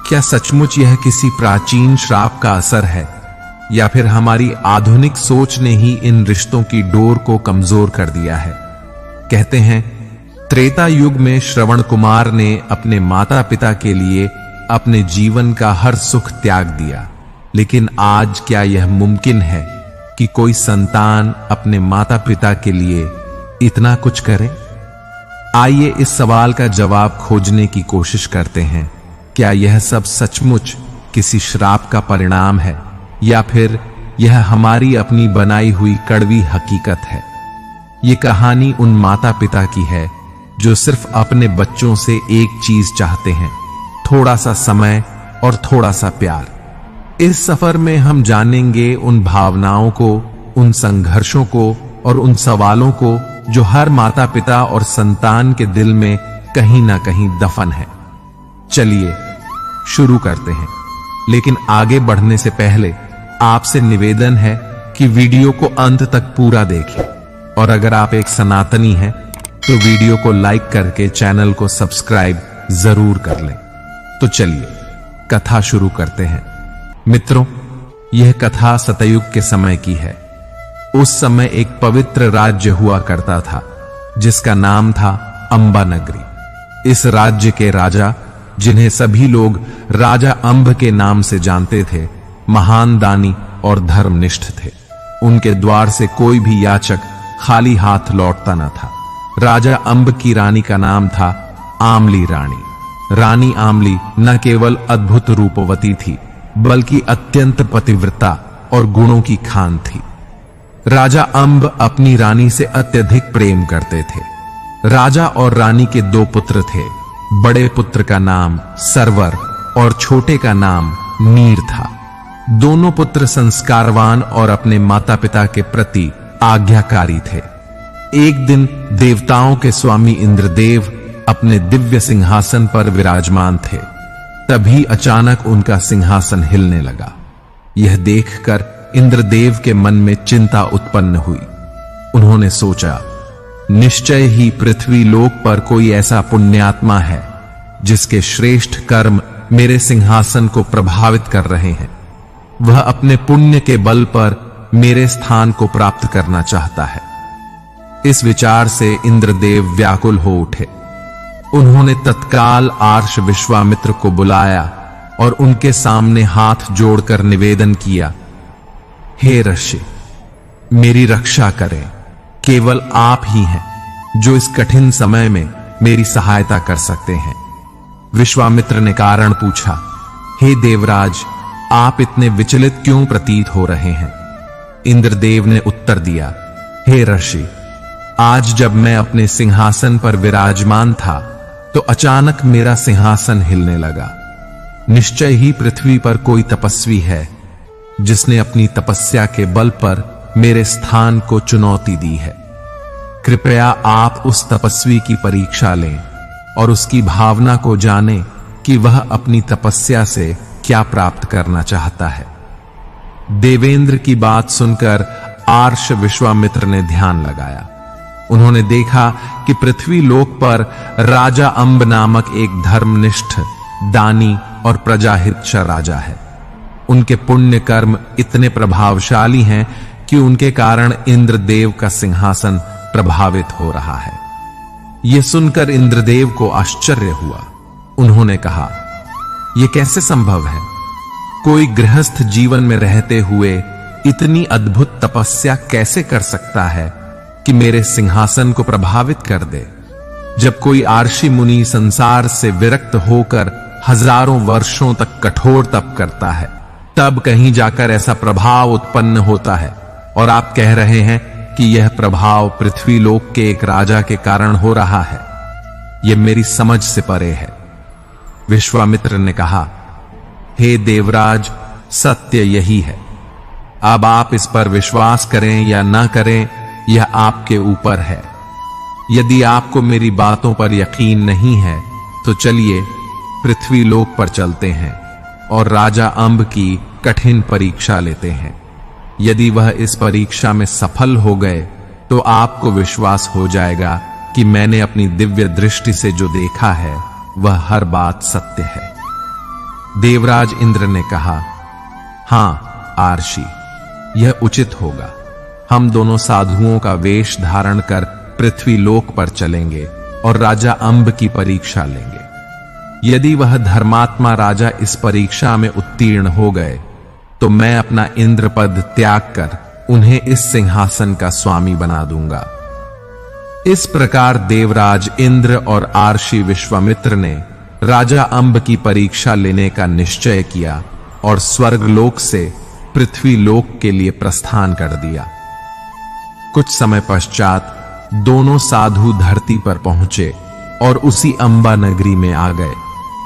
क्या सचमुच यह किसी प्राचीन श्राप का असर है, या फिर हमारी आधुनिक सोच ने ही इन रिश्तों की डोर को कमजोर कर दिया है? कहते हैं त्रेता युग में श्रवण कुमार ने अपने माता पिता के लिए अपने जीवन का हर सुख त्याग दिया, लेकिन आज क्या यह मुमकिन है कि कोई संतान अपने माता पिता के लिए इतना कुछ करे? आइए इस सवाल का जवाब खोजने की कोशिश करते हैं। क्या यह सब सचमुच किसी श्राप का परिणाम है, या फिर यह हमारी अपनी बनाई हुई कड़वी हकीकत है? ये कहानी उन माता पिता की है जो सिर्फ अपने बच्चों से एक चीज चाहते हैं, थोड़ा सा समय और थोड़ा सा प्यार। इस सफर में हम जानेंगे उन भावनाओं को, उन संघर्षों को और उन सवालों को जो हर माता पिता और संतान के दिल में कहीं ना कहीं दफन है। चलिए शुरू करते हैं, लेकिन आगे बढ़ने से पहले आपसे निवेदन है कि वीडियो को अंत तक पूरा देखें, और अगर आप एक सनातनी हैं तो वीडियो को लाइक करके चैनल को सब्सक्राइब जरूर कर लें। तो चलिए कथा शुरू करते हैं। मित्रों, यह कथा सतयुग के समय की है। उस समय एक पवित्र राज्य हुआ करता था जिसका नाम था अंबा नगरी। इस राज्य के राजा, जिन्हें सभी लोग राजा अंब के नाम से जानते थे, महान दानी और धर्मनिष्ठ थे। उनके द्वार से कोई भी याचक खाली हाथ लौटता न था। राजा अंब की रानी का नाम था आमली रानी। रानी आमली न केवल अद्भुत रूपवती थी, बल्कि अत्यंत पतिव्रता और गुणों की खान थी। राजा अंब अपनी रानी से अत्यधिक प्रेम करते थे। राजा और रानी के 2 पुत्र थे। बड़े पुत्र का नाम सरवर और छोटे का नाम नीर था। दोनों पुत्र संस्कारवान और अपने माता पिता के प्रति आज्ञाकारी थे। एक दिन देवताओं के स्वामी इंद्रदेव अपने दिव्य सिंहासन पर विराजमान थे। तभी अचानक उनका सिंहासन हिलने लगा। यह देखकर इंद्रदेव के मन में चिंता उत्पन्न हुई। उन्होंने सोचा, निश्चय ही पृथ्वी लोक पर कोई ऐसा पुण्यात्मा है जिसके श्रेष्ठ कर्म मेरे सिंहासन को प्रभावित कर रहे हैं। वह अपने पुण्य के बल पर मेरे स्थान को प्राप्त करना चाहता है। इस विचार से इंद्रदेव व्याकुल हो उठे। उन्होंने तत्काल आर्ष विश्वामित्र को बुलाया और उनके सामने हाथ जोड़कर निवेदन किया, हे ऋषि, मेरी रक्षा करें। केवल आप ही हैं जो इस कठिन समय में मेरी सहायता कर सकते हैं। विश्वामित्र ने कारण पूछा, हे देवराज, आप इतने विचलित क्यों प्रतीत हो रहे हैं? इंद्रदेव ने उत्तर दिया, हे ऋषि, आज जब मैं अपने सिंहासन पर विराजमान था तो अचानक मेरा सिंहासन हिलने लगा। निश्चय ही पृथ्वी पर कोई तपस्वी है जिसने अपनी तपस्या के बल पर मेरे स्थान को चुनौती दी है। कृपया आप उस तपस्वी की परीक्षा लें और उसकी भावना को जानें कि वह अपनी तपस्या से क्या प्राप्त करना चाहता है। देवेंद्र की बात सुनकर आर्ष विश्वामित्र ने ध्यान लगाया। उन्होंने देखा कि पृथ्वी लोक पर राजा अंब नामक एक धर्मनिष्ठ, दानी और प्रजाहितशा राजा है। उनके पुण्य कर्म इतने प्रभावशाली हैं कि उनके कारण इंद्रदेव का सिंहासन प्रभावित हो रहा है। यह सुनकर इंद्रदेव को आश्चर्य हुआ। उन्होंने कहा, यह कैसे संभव है? कोई गृहस्थ जीवन में रहते हुए इतनी अद्भुत तपस्या कैसे कर सकता है कि मेरे सिंहासन को प्रभावित कर दे? जब कोई आर्षि मुनि संसार से विरक्त होकर हजारों वर्षों तक कठोर तप करता है, तब कहीं जाकर ऐसा प्रभाव उत्पन्न होता है, और आप कह रहे हैं कि यह प्रभाव पृथ्वी लोक के एक राजा के कारण हो रहा है। यह मेरी समझ से परे है। विश्वामित्र ने कहा, हे देवराज, सत्य यही है। अब आप इस पर विश्वास करें या ना करें, यह आपके ऊपर है। यदि आपको मेरी बातों पर यकीन नहीं है तो चलिए पृथ्वी लोक पर चलते हैं और राजा अंब की कठिन परीक्षा लेते हैं। यदि वह इस परीक्षा में सफल हो गए तो आपको विश्वास हो जाएगा कि मैंने अपनी दिव्य दृष्टि से जो देखा है वह हर बात सत्य है। देवराज इंद्र ने कहा, हां आर्षि, यह उचित होगा। हम दोनों साधुओं का वेश धारण कर पृथ्वी लोक पर चलेंगे और राजा अंब की परीक्षा लेंगे। यदि वह धर्मात्मा राजा इस परीक्षा में उत्तीर्ण हो गए तो मैं अपना इंद्र पद त्याग कर उन्हें इस सिंहासन का स्वामी बना दूंगा। इस प्रकार देवराज इंद्र और आर्षि विश्वामित्र ने राजा अंब की परीक्षा लेने का निश्चय किया और स्वर्गलोक से पृथ्वी लोक के लिए प्रस्थान कर दिया। कुछ समय पश्चात दोनों साधु धरती पर पहुंचे और उसी अंबा नगरी में आ गए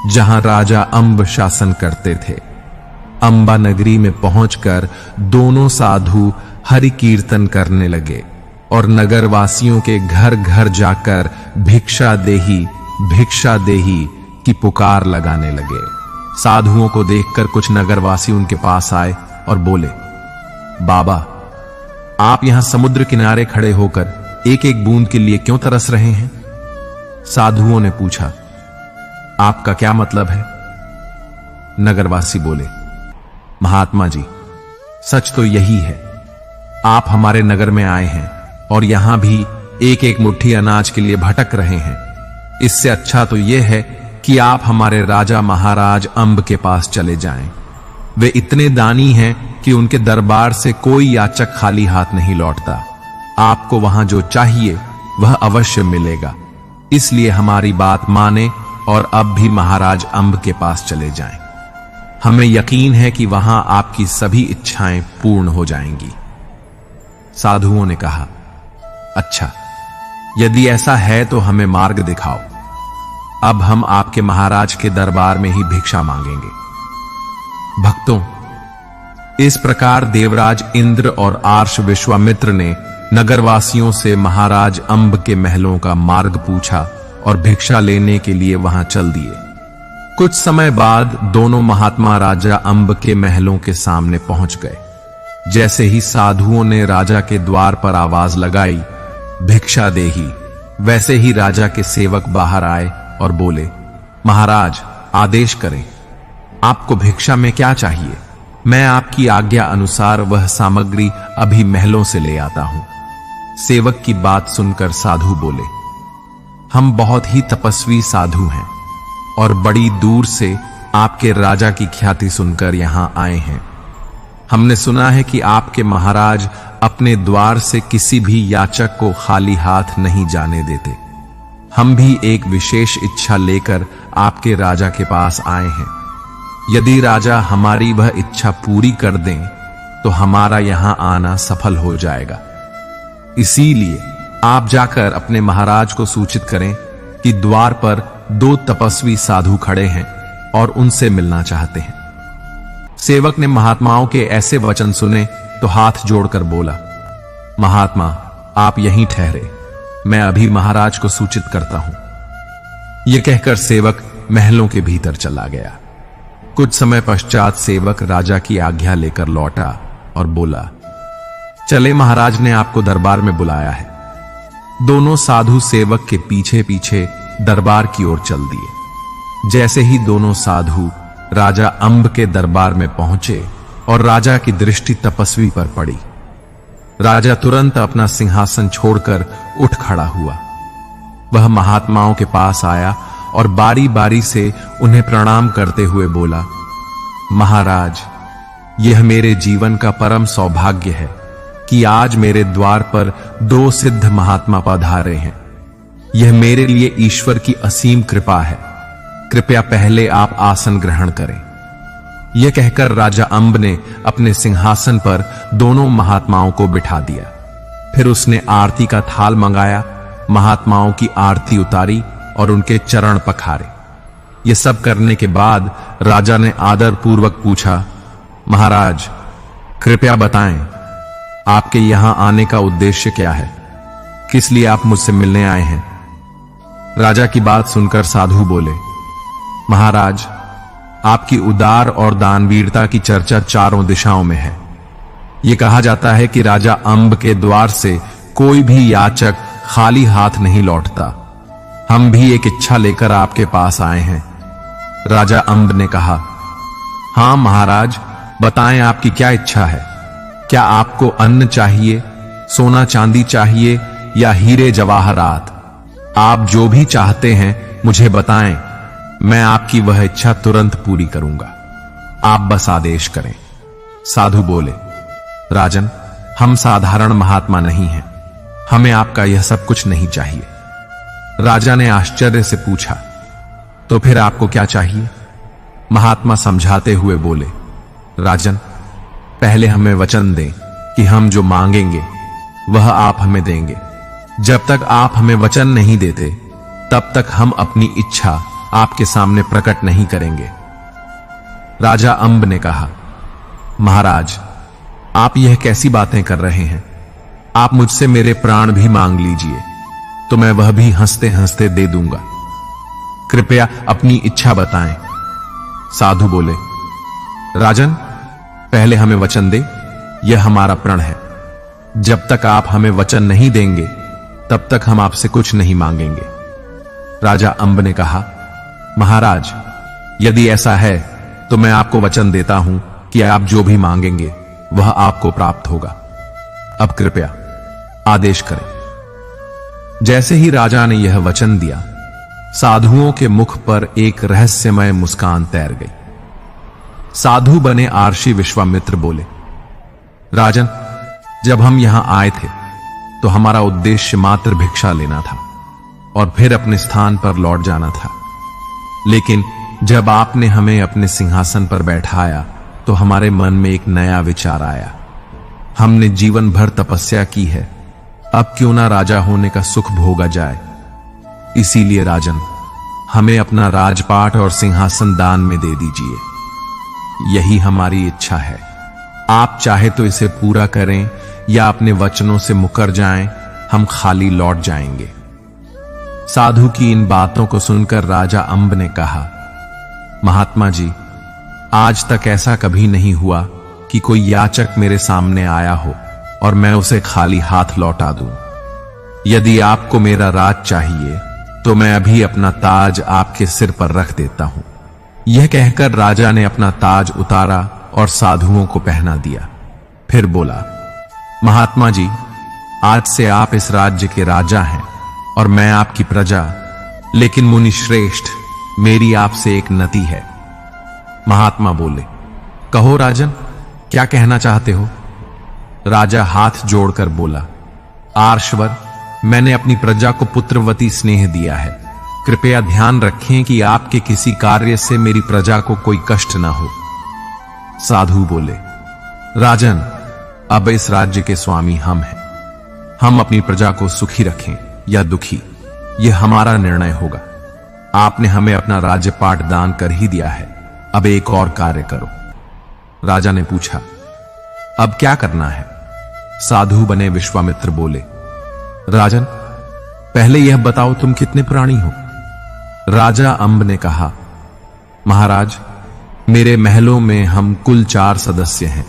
जहां राजा अंब शासन करते थे। अंबा नगरी में पहुंचकर दोनों साधु हरि कीर्तन करने लगे और नगरवासियों के घर घर जाकर भिक्षा देही की पुकार लगाने लगे। साधुओं को देखकर कुछ नगरवासी उनके पास आए और बोले, बाबा, आप यहां समुद्र किनारे खड़े होकर एक एक बूंद के लिए क्यों तरस रहे हैं? साधुओं ने पूछा, आपका क्या मतलब है? नगरवासी बोले, महात्मा जी, सच तो यही है, आप हमारे नगर में आए हैं और यहां भी एक एक मुट्ठी अनाज के लिए भटक रहे हैं। इससे अच्छा तो यह है कि आप हमारे राजा महाराज अंब के पास चले जाएं। वे इतने दानी हैं कि उनके दरबार से कोई याचक खाली हाथ नहीं लौटता। आपको वहां जो चाहिए वह अवश्य मिलेगा। इसलिए हमारी बात माने और अब भी महाराज अंब के पास चले जाएं। हमें यकीन है कि वहां आपकी सभी इच्छाएं पूर्ण हो जाएंगी। साधुओं ने कहा, अच्छा, यदि ऐसा है तो हमें मार्ग दिखाओ। अब हम आपके महाराज के दरबार में ही भिक्षा मांगेंगे। भक्तों, इस प्रकार देवराज इंद्र और आर्ष विश्वामित्र ने नगरवासियों से महाराज अंब के महलों का मार्ग पूछा और भिक्षा लेने के लिए वहां चल दिए। कुछ समय बाद दोनों महात्मा राजा अंब के महलों के सामने पहुंच गए। जैसे ही साधुओं ने राजा के द्वार पर आवाज लगाई, भिक्षा देही, वैसे ही राजा के सेवक बाहर आए और बोले, महाराज, आदेश करें, आपको भिक्षा में क्या चाहिए? मैं आपकी आज्ञा अनुसार वह सामग्री अभी महलों से ले आता हूं। सेवक की बात सुनकर साधु बोले, हम बहुत ही तपस्वी साधु हैं और बड़ी दूर से आपके राजा की ख्याति सुनकर यहां आए हैं। हमने सुना है कि आपके महाराज अपने द्वार से किसी भी याचक को खाली हाथ नहीं जाने देते। हम भी एक विशेष इच्छा लेकर आपके राजा के पास आए हैं। यदि राजा हमारी वह इच्छा पूरी कर दें तो हमारा यहां आना सफल हो जाएगा। इसीलिए आप जाकर अपने महाराज को सूचित करें कि द्वार पर 2 तपस्वी साधु खड़े हैं और उनसे मिलना चाहते हैं। सेवक ने महात्माओं के ऐसे वचन सुने तो हाथ जोड़कर बोला, महात्मा, आप यहीं ठहरे, मैं अभी महाराज को सूचित करता हूं। यह कहकर सेवक महलों के भीतर चला गया। कुछ समय पश्चात सेवक राजा की आज्ञा लेकर लौटा और बोला, चले, महाराज ने आपको दरबार में बुलाया है। दोनों साधु सेवक के पीछे पीछे दरबार की ओर चल दिए। जैसे ही दोनों साधु राजा अंब के दरबार में पहुंचे और राजा की दृष्टि तपस्वी पर पड़ी, राजा तुरंत अपना सिंहासन छोड़कर उठ खड़ा हुआ। वह महात्माओं के पास आया और बारी बारी से उन्हें प्रणाम करते हुए बोला, महाराज, यह मेरे जीवन का परम सौभाग्य है कि आज मेरे द्वार पर 2 सिद्ध महात्मा पधारे हैं। यह मेरे लिए ईश्वर की असीम कृपा है। कृपया पहले आप आसन ग्रहण करें। यह कहकर राजा अंब ने अपने सिंहासन पर दोनों महात्माओं को बिठा दिया। फिर उसने आरती का थाल मंगाया, महात्माओं की आरती उतारी और उनके चरण पखारे। यह सब करने के बाद राजा ने आदर पूर्वक पूछा, महाराज, कृपया बताएं, आपके यहां आने का उद्देश्य क्या है? किस लिए आप मुझसे मिलने आए हैं? राजा की बात सुनकर साधु बोले, महाराज, आपकी उदार और दानवीरता की चर्चा चारों दिशाओं में है। यह कहा जाता है कि राजा अंब के द्वार से कोई भी याचक खाली हाथ नहीं लौटता। हम भी एक इच्छा लेकर आपके पास आए हैं। राजा अंब ने कहा, हाँ महाराज, बताएं आपकी क्या इच्छा है। क्या आपको अन्न चाहिए, सोना चांदी चाहिए या हीरे जवाहरात? आप जो भी चाहते हैं मुझे बताएं, मैं आपकी वह इच्छा तुरंत पूरी करूंगा। आप बस आदेश करें। साधु बोले, राजन, हम साधारण महात्मा नहीं हैं, हमें आपका यह सब कुछ नहीं चाहिए। राजा ने आश्चर्य से पूछा, तो फिर आपको क्या चाहिए? महात्मा समझाते हुए बोले, राजन, पहले हमें वचन दें कि हम जो मांगेंगे वह आप हमें देंगे। जब तक आप हमें वचन नहीं देते तब तक हम अपनी इच्छा आपके सामने प्रकट नहीं करेंगे। राजा अंब ने कहा, महाराज, आप यह कैसी बातें कर रहे हैं? आप मुझसे मेरे प्राण भी मांग लीजिए तो मैं वह भी हंसते हंसते दे दूंगा। कृपया अपनी इच्छा बताएं। साधु बोले, राजन, पहले हमें वचन दे, यह हमारा प्रण है। जब तक आप हमें वचन नहीं देंगे तब तक हम आपसे कुछ नहीं मांगेंगे। राजा अंब ने कहा, महाराज, यदि ऐसा है तो मैं आपको वचन देता हूं कि आप जो भी मांगेंगे वह आपको प्राप्त होगा। अब कृपया आदेश करें। जैसे ही राजा ने यह वचन दिया, साधुओं के मुख पर एक रहस्यमय मुस्कान तैर गई। साधु बने आर्षि विश्वामित्र बोले, राजन, जब हम यहां आए थे तो हमारा उद्देश्य मात्र भिक्षा लेना था और फिर अपने स्थान पर लौट जाना था। लेकिन जब आपने हमें अपने सिंहासन पर बैठाया तो हमारे मन में एक नया विचार आया। हमने जीवन भर तपस्या की है, अब क्यों ना राजा होने का सुख भोगा जाए। इसीलिए राजन, हमें अपना राजपाट और सिंहासन दान में दे दीजिए। यही हमारी इच्छा है। आप चाहे तो इसे पूरा करें या अपने वचनों से मुकर जाएं, हम खाली लौट जाएंगे। साधु की इन बातों को सुनकर राजा अंब ने कहा, महात्मा जी, आज तक ऐसा कभी नहीं हुआ कि कोई याचक मेरे सामने आया हो और मैं उसे खाली हाथ लौटा दूं। यदि आपको मेरा राज चाहिए तो मैं अभी अपना ताज आपके सिर पर रख देता हूं। यह कहकर राजा ने अपना ताज उतारा और साधुओं को पहना दिया। फिर बोला, महात्मा जी, आज से आप इस राज्य के राजा हैं और मैं आपकी प्रजा। लेकिन मुनि श्रेष्ठ, मेरी आपसे एक नति है। महात्मा बोले, कहो राजन, क्या कहना चाहते हो? राजा हाथ जोड़कर बोला, आर्षवर, मैंने अपनी प्रजा को पुत्रवती स्नेह दिया है। कृपया ध्यान रखें कि आपके किसी कार्य से मेरी प्रजा को कोई कष्ट न हो। साधु बोले, राजन, अब इस राज्य के स्वामी हम हैं। हम अपनी प्रजा को सुखी रखें या दुखी, यह हमारा निर्णय होगा। आपने हमें अपना राज्यपाट दान कर ही दिया है, अब एक और कार्य करो। राजा ने पूछा, अब क्या करना है? साधु बने विश्वामित्र बोले, राजन, पहले यह बताओ तुम कितने प्राणी हो? राजा अंब ने कहा, महाराज, मेरे महलों में हम कुल 4 सदस्य हैं।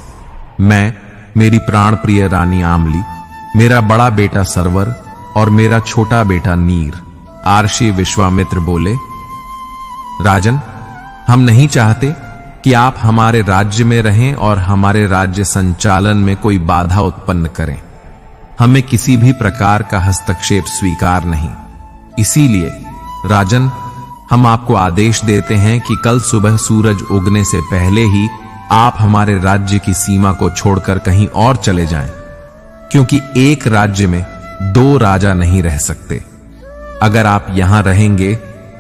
मैं, मेरी प्राण प्रिय रानी आमली, मेरा बड़ा बेटा सरवर और मेरा छोटा बेटा नीर। आर्षि विश्वामित्र बोले, राजन, हम नहीं चाहते कि आप हमारे राज्य में रहें और हमारे राज्य संचालन में कोई बाधा उत्पन्न करें। हमें किसी भी प्रकार का हस्तक्षेप स्वीकार नहीं। इसीलिए राजन, हम आपको आदेश देते हैं कि कल सुबह सूरज उगने से पहले ही आप हमारे राज्य की सीमा को छोड़कर कहीं और चले जाएं, क्योंकि एक राज्य में 2 राजा नहीं रह सकते। अगर आप यहां रहेंगे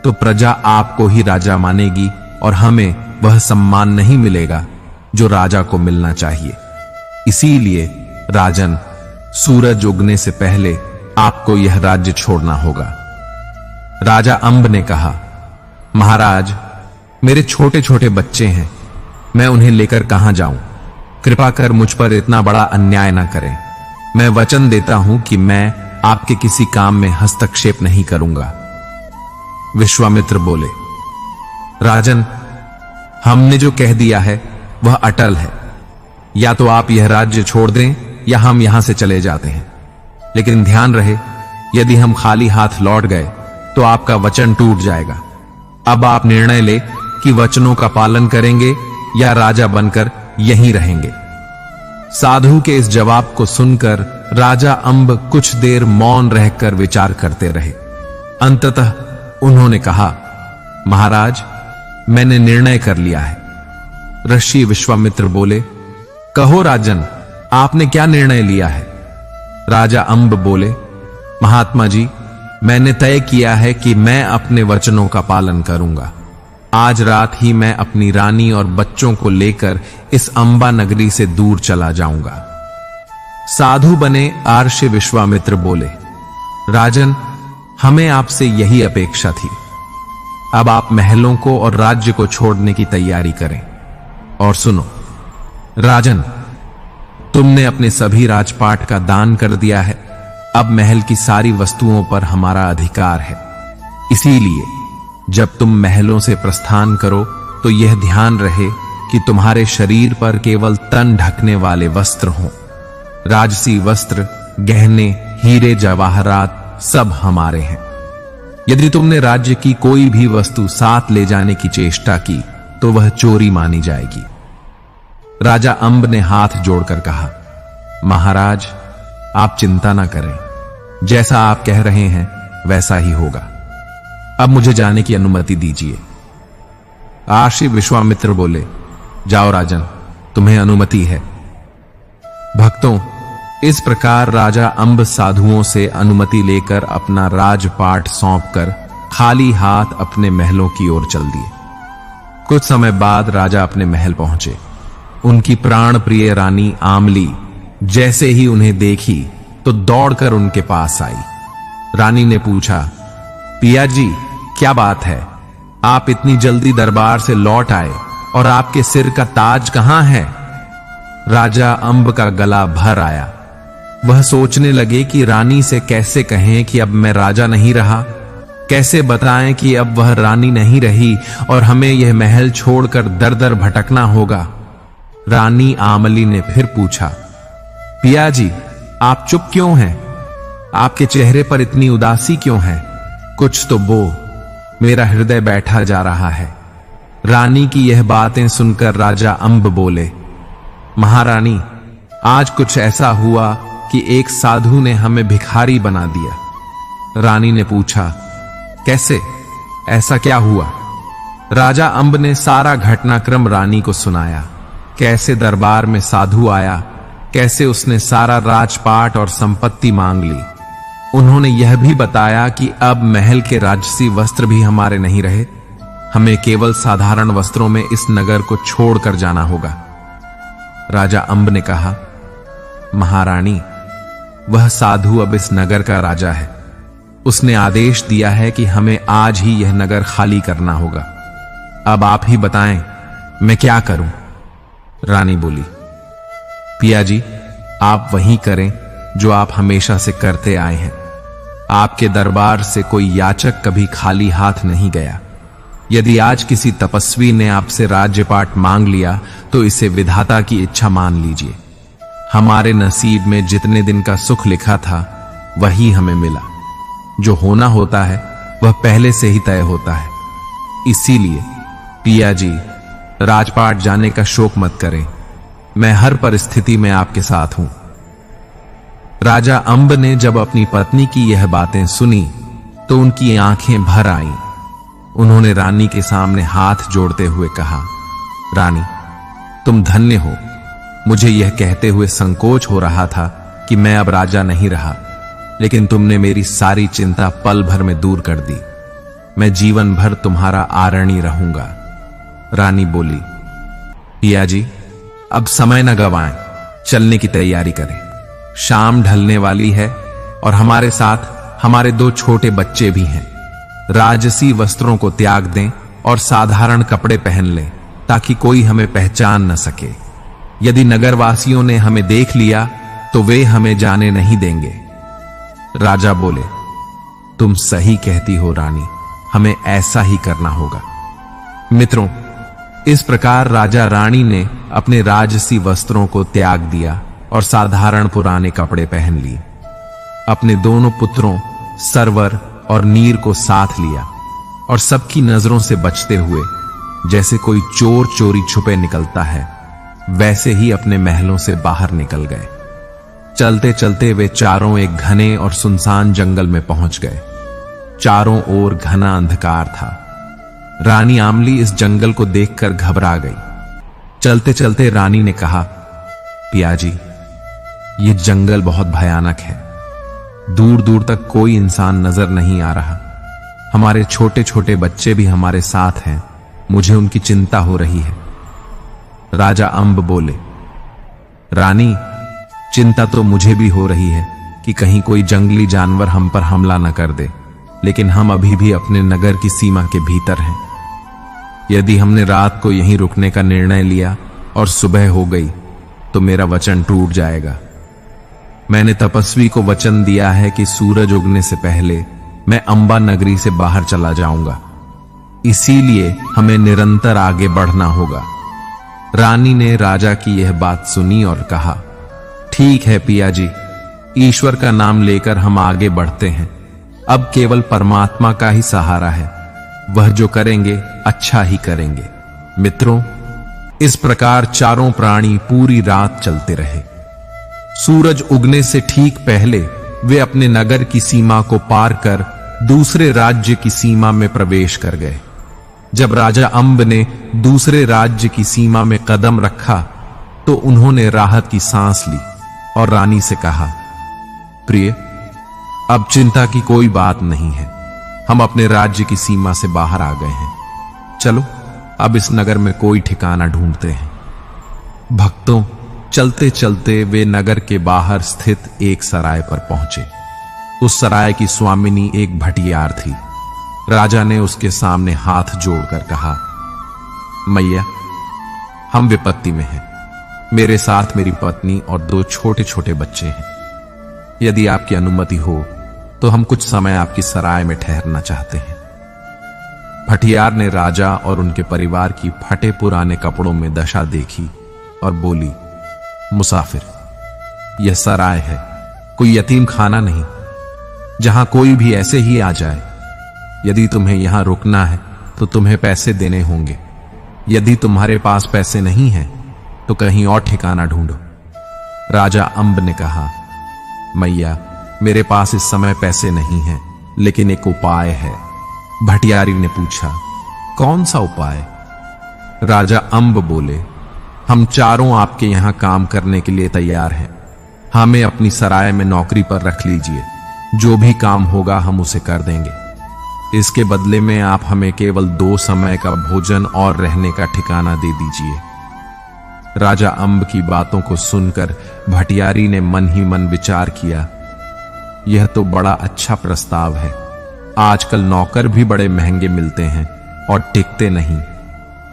तो प्रजा आपको ही राजा मानेगी और हमें वह सम्मान नहीं मिलेगा जो राजा को मिलना चाहिए। इसीलिए राजन, सूरज उगने से पहले आपको यह राज्य छोड़ना होगा। राजा अंब ने कहा, महाराज, मेरे छोटे छोटे बच्चे हैं, मैं उन्हें लेकर कहां जाऊं? कृपा कर मुझ पर इतना बड़ा अन्याय न करें। मैं वचन देता हूं कि मैं आपके किसी काम में हस्तक्षेप नहीं करूंगा। विश्वामित्र बोले, राजन, हमने जो कह दिया है वह अटल है। या तो आप यह राज्य छोड़ दें या हम यहां से चले जाते हैं। लेकिन ध्यान रहे, यदि हम खाली हाथ लौट गए तो आपका वचन टूट जाएगा। अब आप निर्णय ले कि वचनों का पालन करेंगे या राजा बनकर यहीं रहेंगे? साधु के इस जवाब को सुनकर राजा अंब कुछ देर मौन रहकर विचार करते रहे। अंततः उन्होंने कहा, महाराज, मैंने निर्णय कर लिया है। ऋषि विश्वामित्र बोले, कहो राजन, आपने क्या निर्णय लिया है? राजा अंब बोले, महात्मा जी, मैंने तय किया है कि मैं अपने वचनों का पालन करूंगा। आज रात ही मैं अपनी रानी और बच्चों को लेकर इस अंबा नगरी से दूर चला जाऊंगा। साधु बने आर्षि विश्वामित्र बोले, राजन, हमें आपसे यही अपेक्षा थी। अब आप महलों को और राज्य को छोड़ने की तैयारी करें। और सुनो राजन, तुमने अपने सभी राजपाट का दान कर दिया है। अब महल की सारी वस्तुओं पर हमारा अधिकार है। इसीलिए जब तुम महलों से प्रस्थान करो तो यह ध्यान रहे कि तुम्हारे शरीर पर केवल तन ढकने वाले वस्त्र हों। राजसी वस्त्र, गहने, हीरे जवाहरात सब हमारे हैं। यदि तुमने राज्य की कोई भी वस्तु साथ ले जाने की चेष्टा की तो वह चोरी मानी जाएगी। राजा अंब ने हाथ जोड़कर कहा, महाराज, आप चिंता ना करें। जैसा आप कह रहे हैं वैसा ही होगा। अब मुझे जाने की अनुमति दीजिए। आर्षि विश्वामित्र बोले, जाओ राजन, तुम्हें अनुमति है। भक्तों, इस प्रकार राजा अंब साधुओं से अनुमति लेकर अपना राजपाट सौंपकर खाली हाथ अपने महलों की ओर चल दिए। कुछ समय बाद राजा अपने महल पहुंचे। उनकी प्राण प्रिय रानी आमली जैसे ही उन्हें देखी तो दौड़कर उनके पास आई। रानी ने पूछा, पिया जी, क्या बात है? आप इतनी जल्दी दरबार से लौट आए और आपके सिर का ताज कहां है? राजा अंब का गला भर आया। वह सोचने लगे कि रानी से कैसे कहें कि अब मैं राजा नहीं रहा, कैसे बताएं कि अब वह रानी नहीं रही और हमें यह महल छोड़कर दर दर भटकना होगा। रानी आमली ने फिर पूछा, पिया जी, आप चुप क्यों हैं? आपके चेहरे पर इतनी उदासी क्यों है? कुछ तो बो, मेरा हृदय बैठा जा रहा है। रानी की यह बातें सुनकर राजा अंब बोले, महारानी, आज कुछ ऐसा हुआ कि एक साधु ने हमें भिखारी बना दिया। रानी ने पूछा, कैसे? ऐसा क्या हुआ? राजा अंब ने सारा घटनाक्रम रानी को सुनाया। कैसे दरबार में साधु आया, कैसे उसने सारा राजपाट और संपत्ति मांग ली। उन्होंने यह भी बताया कि अब महल के राजसी वस्त्र भी हमारे नहीं रहे, हमें केवल साधारण वस्त्रों में इस नगर को छोड़कर जाना होगा। राजा अंब ने कहा, महारानी, वह साधु अब इस नगर का राजा है। उसने आदेश दिया है कि हमें आज ही यह नगर खाली करना होगा। अब आप ही बताएं, मैं क्या करूं? रानी बोली, पिया जी, आप वही करें जो आप हमेशा से करते आए हैं। आपके दरबार से कोई याचक कभी खाली हाथ नहीं गया। यदि आज किसी तपस्वी ने आपसे राज्यपाट मांग लिया तो इसे विधाता की इच्छा मान लीजिए। हमारे नसीब में जितने दिन का सुख लिखा था वही हमें मिला। जो होना होता है वह पहले से ही तय होता है। इसीलिए पिया जी, राजपाट जाने का शोक मत करें। मैं हर परिस्थिति में आपके साथ हूं। राजा अंब ने जब अपनी पत्नी की यह बातें सुनी तो उनकी आंखें भर आईं। उन्होंने रानी के सामने हाथ जोड़ते हुए कहा, रानी, तुम धन्य हो। मुझे यह कहते हुए संकोच हो रहा था कि मैं अब राजा नहीं रहा, लेकिन तुमने मेरी सारी चिंता पल भर में दूर कर दी। मैं जीवन भर तुम्हारा आरणी रहूंगा। रानी बोली, पिया जी, अब समय न गवाएं, चलने की तैयारी करें। शाम ढलने वाली है और हमारे साथ हमारे 2 छोटे बच्चे भी हैं। राजसी वस्त्रों को त्याग दें और साधारण कपड़े पहन लें ताकि कोई हमें पहचान न सके। यदि नगरवासियों ने हमें देख लिया तो वे हमें जाने नहीं देंगे। राजा बोले, तुम सही कहती हो रानी, हमें ऐसा ही करना होगा। मित्रों, इस प्रकार राजा रानी ने अपने राजसी वस्त्रों को त्याग दिया और साधारण पुराने कपड़े पहन लिए। अपने दोनों पुत्रों सरवर और नीर को साथ लिया और सबकी नजरों से बचते हुए जैसे कोई चोर चोरी छुपे निकलता है, वैसे ही अपने महलों से बाहर निकल गए। चलते चलते वे चारों एक घने और सुनसान जंगल में पहुंच गए। चारों ओर घना अंधकार था। रानी आमली इस जंगल को देखकर घबरा गई। चलते चलते रानी ने कहा, पियाजी, ये जंगल बहुत भयानक है। दूर दूर तक कोई इंसान नजर नहीं आ रहा। हमारे छोटे छोटे बच्चे भी हमारे साथ हैं। मुझे उनकी चिंता हो रही है। राजा अंब बोले, रानी, चिंता तो मुझे भी हो रही है कि कहीं कोई जंगली जानवर हम पर हमला न कर दे, लेकिन हम अभी भी अपने नगर की सीमा के भीतर हैं। यदि हमने रात को यहीं रुकने का निर्णय लिया और सुबह हो गई तो मेरा वचन टूट जाएगा। मैंने तपस्वी को वचन दिया है कि सूरज उगने से पहले मैं अंबा नगरी से बाहर चला जाऊंगा। इसीलिए हमें निरंतर आगे बढ़ना होगा। रानी ने राजा की यह बात सुनी और कहा, ठीक है पियाजी, ईश्वर का नाम लेकर हम आगे बढ़ते हैं। अब केवल परमात्मा का ही सहारा है। वह जो करेंगे अच्छा ही करेंगे। मित्रों, इस प्रकार चारों प्राणी पूरी रात चलते रहे। सूरज उगने से ठीक पहले वे अपने नगर की सीमा को पार कर दूसरे राज्य की सीमा में प्रवेश कर गए। जब राजा अंब ने दूसरे राज्य की सीमा में कदम रखा तो उन्होंने राहत की सांस ली और रानी से कहा, प्रिय, अब चिंता की कोई बात नहीं है। हम अपने राज्य की सीमा से बाहर आ गए हैं। चलो अब इस नगर में कोई ठिकाना ढूंढते हैं। भक्तों, चलते चलते वे नगर के बाहर स्थित एक सराय पर पहुंचे। उस सराय की स्वामिनी एक भटियार थी। राजा ने उसके सामने हाथ जोड़कर कहा, मैया, हम विपत्ति में हैं। मेरे साथ मेरी पत्नी और 2 छोटे छोटे बच्चे हैं। यदि आपकी अनुमति हो तो हम कुछ समय आपकी सराय में ठहरना चाहते हैं। भटियार ने राजा और उनके परिवार की फटे पुराने कपड़ों में दशा देखी और बोली, मुसाफिर, यह सराय है, कोई यतीम खाना नहीं जहां कोई भी ऐसे ही आ जाए। यदि तुम्हें यहां रुकना है तो तुम्हें पैसे देने होंगे। यदि तुम्हारे पास पैसे नहीं हैं तो कहीं और ठिकाना ढूंढो। राजा अंब ने कहा, मैया, मेरे पास इस समय पैसे नहीं हैं, लेकिन एक उपाय है। भटियारी ने पूछा, कौन सा उपाय? राजा अंब बोले, हम चारों आपके यहां काम करने के लिए तैयार हैं। हमें अपनी सराय में नौकरी पर रख लीजिए। जो भी काम होगा हम उसे कर देंगे। इसके बदले में आप हमें केवल 2 समय का भोजन और रहने का ठिकाना दे दीजिए। राजा अंब की बातों को सुनकर भटियारी ने मन ही मन विचार किया, यह तो बड़ा अच्छा प्रस्ताव है। आजकल नौकर भी बड़े महंगे मिलते हैं और टिकते नहीं।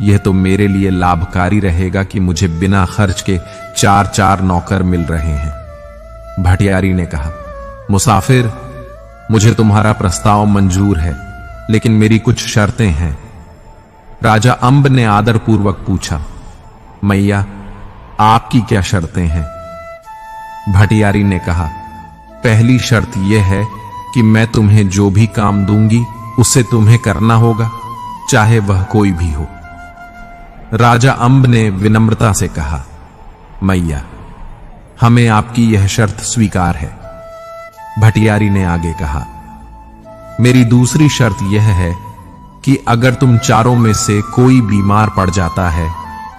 यह तो मेरे लिए लाभकारी रहेगा कि मुझे बिना खर्च के 4 नौकर मिल रहे हैं। भटियारी ने कहा, मुसाफिर, मुझे तुम्हारा प्रस्ताव मंजूर है, लेकिन मेरी कुछ शर्तें हैं। राजा अंब ने आदरपूर्वक पूछा, मैया, आपकी क्या शर्तें हैं? भटियारी ने कहा, पहली शर्त यह है कि मैं तुम्हें जो भी काम दूंगी उसे तुम्हें करना होगा, चाहे वह कोई भी हो। राजा अंब ने विनम्रता से कहा, मैया, हमें आपकी यह शर्त स्वीकार है। भटियारी ने आगे कहा, मेरी दूसरी शर्त यह है कि अगर तुम चारों में से कोई बीमार पड़ जाता है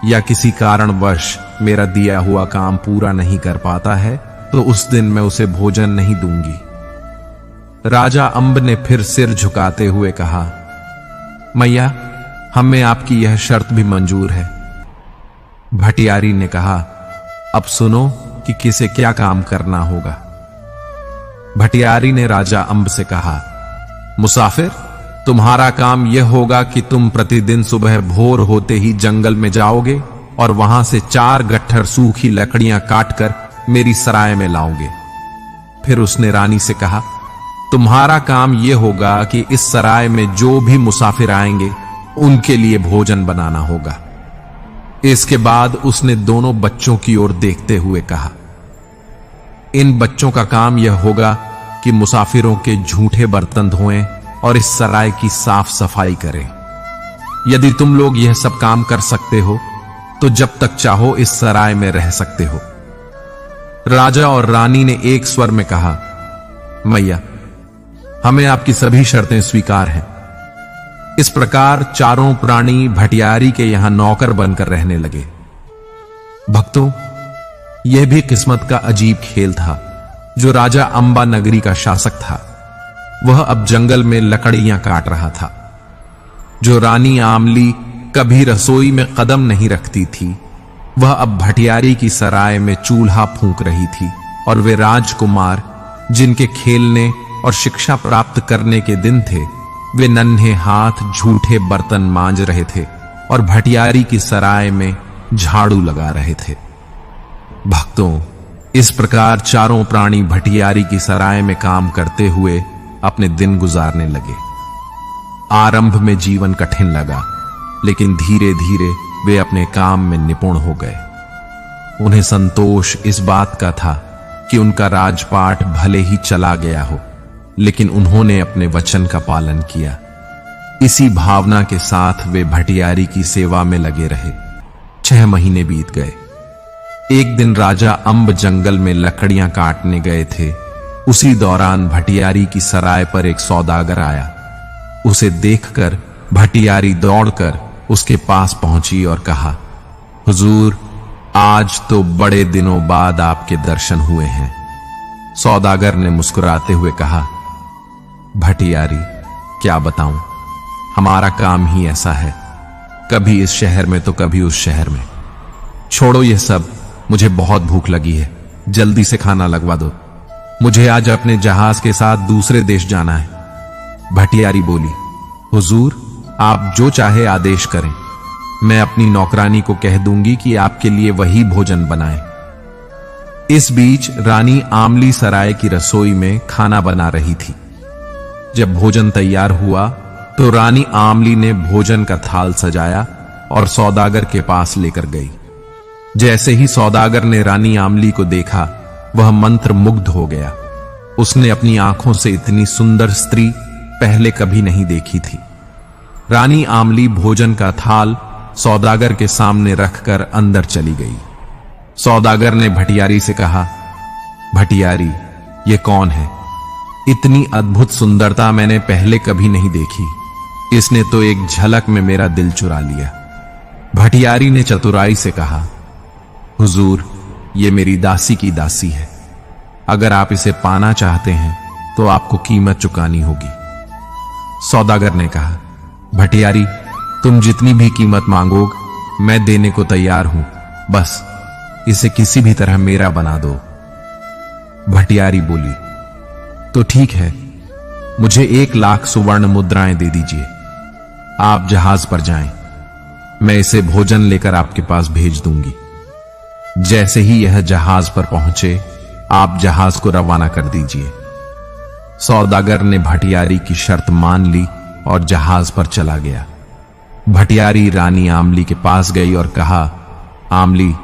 या किसी कारणवश मेरा दिया हुआ काम पूरा नहीं कर पाता है तो उस दिन मैं उसे भोजन नहीं दूंगी। राजा अंब ने फिर सिर झुकाते हुए कहा, मैया, हमें आपकी यह शर्त भी मंजूर है। भटियारी ने कहा, अब सुनो कि किसे क्या काम करना होगा। भटियारी ने राजा अंब से कहा, मुसाफिर, तुम्हारा काम यह होगा कि तुम प्रतिदिन सुबह भोर होते ही जंगल में जाओगे और वहां से 4 गट्ठर सूखी लकड़ियां काटकर मेरी सराय में लाओगे। फिर उसने रानी से कहा, तुम्हारा काम यह होगा कि इस सराय में जो भी मुसाफिर आएंगे उनके लिए भोजन बनाना होगा। इसके बाद उसने दोनों बच्चों की ओर देखते हुए कहा, इन बच्चों का काम यह होगा कि मुसाफिरों के झूठे बर्तन धोएं और इस सराय की साफ सफाई करें। यदि तुम लोग यह सब काम कर सकते हो तो जब तक चाहो इस सराय में रह सकते हो। राजा और रानी ने एक स्वर में कहा, मैया, हमें आपकी सभी शर्तें स्वीकार हैं। इस प्रकार चारों प्राणी भटियारी के यहां नौकर बनकर रहने लगे। भक्तों, यह भी किस्मत का अजीब खेल था। जो राजा अंबा नगरी का शासक था, वह अब जंगल में लकड़ियां काट रहा था। जो रानी आमली कभी रसोई में कदम नहीं रखती थी, वह अब भटियारी की सराय में चूल्हा फूंक रही थी। और वे राजकुमार जिनके खेलने और शिक्षा प्राप्त करने के दिन थे, वे नन्हे हाथ झूठे बर्तन मांज रहे थे और भटियारी की सराय में झाड़ू लगा रहे थे। भक्तों, इस प्रकार चारों प्राणी भटियारी की सराय में काम करते हुए अपने दिन गुजारने लगे। आरंभ में जीवन कठिन लगा, लेकिन धीरे धीरे वे अपने काम में निपुण हो गए। उन्हें संतोष इस बात का था कि उनका राजपाट भले ही चला गया हो, लेकिन उन्होंने अपने वचन का पालन किया। इसी भावना के साथ वे भटियारी की सेवा में लगे रहे। 6 महीने बीत गए। एक दिन राजा अंब जंगल में लकड़ियां काटने गए थे। उसी दौरान भटियारी की सराय पर एक सौदागर आया। उसे देखकर भटियारी दौड़कर उसके पास पहुंची और कहा, हुजूर, आज तो बड़े दिनों बाद आपके दर्शन हुए हैं। सौदागर ने मुस्कुराते हुए कहा, भटियारी, क्या बताऊं, हमारा काम ही ऐसा है, कभी इस शहर में तो कभी उस शहर में। छोड़ो ये सब, मुझे बहुत भूख लगी है, जल्दी से खाना लगवा दो। मुझे आज अपने जहाज के साथ दूसरे देश जाना है। भटियारी बोली, हुजूर, आप जो चाहे आदेश करें, मैं अपनी नौकरानी को कह दूंगी कि आपके लिए वही भोजन बनाए। इस बीच रानी आमली सराय की रसोई में खाना बना रही थी। जब भोजन तैयार हुआ तो रानी आमली ने भोजन का थाल सजाया और सौदागर के पास लेकर गई। जैसे ही सौदागर ने रानी आमली को देखा, वह मंत्र मुग्ध हो गया। उसने अपनी आंखों से इतनी सुंदर स्त्री पहले कभी नहीं देखी थी। रानी आमली भोजन का थाल सौदागर के सामने रखकर अंदर चली गई। सौदागर ने भटियारी से कहा, भटियारी, ये कौन है? इतनी अद्भुत सुंदरता मैंने पहले कभी नहीं देखी। इसने तो एक झलक में मेरा दिल चुरा लिया। भटियारी ने चतुराई से कहा, हुजूर, ये मेरी दासी की दासी है। अगर आप इसे पाना चाहते हैं तो आपको कीमत चुकानी होगी। सौदागर ने कहा, भटियारी, तुम जितनी भी कीमत मांगोगे मैं देने को तैयार हूं, बस इसे किसी भी तरह मेरा बना दो। भटियारी बोली, तो ठीक है, मुझे 1 लाख सुवर्ण मुद्राएं दे दीजिए। आप जहाज पर जाएं, मैं इसे भोजन लेकर आपके पास भेज दूंगी। जैसे ही यह जहाज पर पहुंचे, आप जहाज को रवाना कर दीजिए। सौदागर ने भटियारी की शर्त मान ली और जहाज पर चला गया। भटियारी रानी आमली के पास गई और कहा, आमली,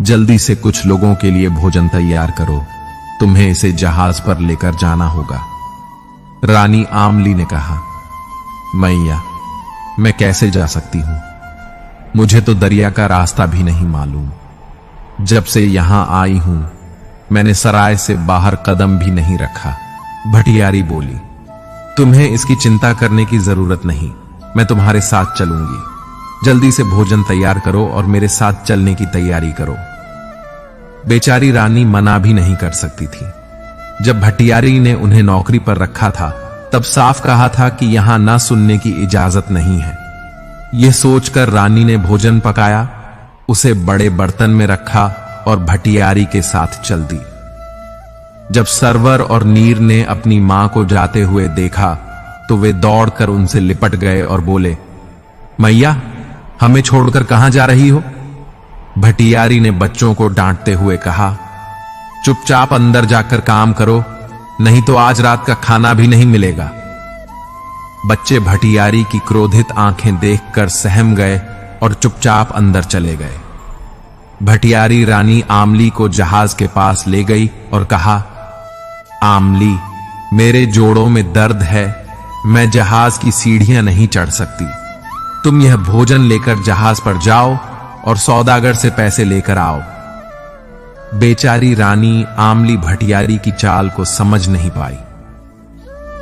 जल्दी से कुछ लोगों के लिए भोजन तैयार करो, तुम्हें इसे जहाज पर लेकर जाना होगा। रानी आमली ने कहा, मैया, मैं कैसे जा सकती हूं? मुझे तो दरिया का रास्ता भी नहीं मालूम। जब से यहां आई हूं, मैंने सराय से बाहर कदम भी नहीं रखा। भटियारी बोली, तुम्हें इसकी चिंता करने की जरूरत नहीं, मैं तुम्हारे साथ चलूंगी। जल्दी से भोजन तैयार करो और मेरे साथ चलने की तैयारी करो। बेचारी रानी मना भी नहीं कर सकती थी। जब भटियारी ने उन्हें नौकरी पर रखा था, तब साफ कहा था कि यहां ना सुनने की इजाजत नहीं है। यह सोचकर रानी ने भोजन पकाया, उसे बड़े बर्तन में रखा और भटियारी के साथ चल दी। जब सरवर और नीर ने अपनी मां को जाते हुए देखा तो वे दौड़कर उनसे लिपट गए और बोले, मैया, हमें छोड़कर कहां जा रही हो? भटियारी ने बच्चों को डांटते हुए कहा, चुपचाप अंदर जाकर काम करो, नहीं तो आज रात का खाना भी नहीं मिलेगा। बच्चे भटियारी की क्रोधित आंखें देखकर सहम गए और चुपचाप अंदर चले गए। भटियारी रानी आमली को जहाज के पास ले गई और कहा, आमली, मेरे जोड़ों में दर्द है, मैं जहाज की सीढ़ियां नहीं चढ़ सकती। तुम यह भोजन लेकर जहाज पर जाओ और सौदागर से पैसे लेकर आओ। बेचारी रानी आमली भटियारी की चाल को समझ नहीं पाई।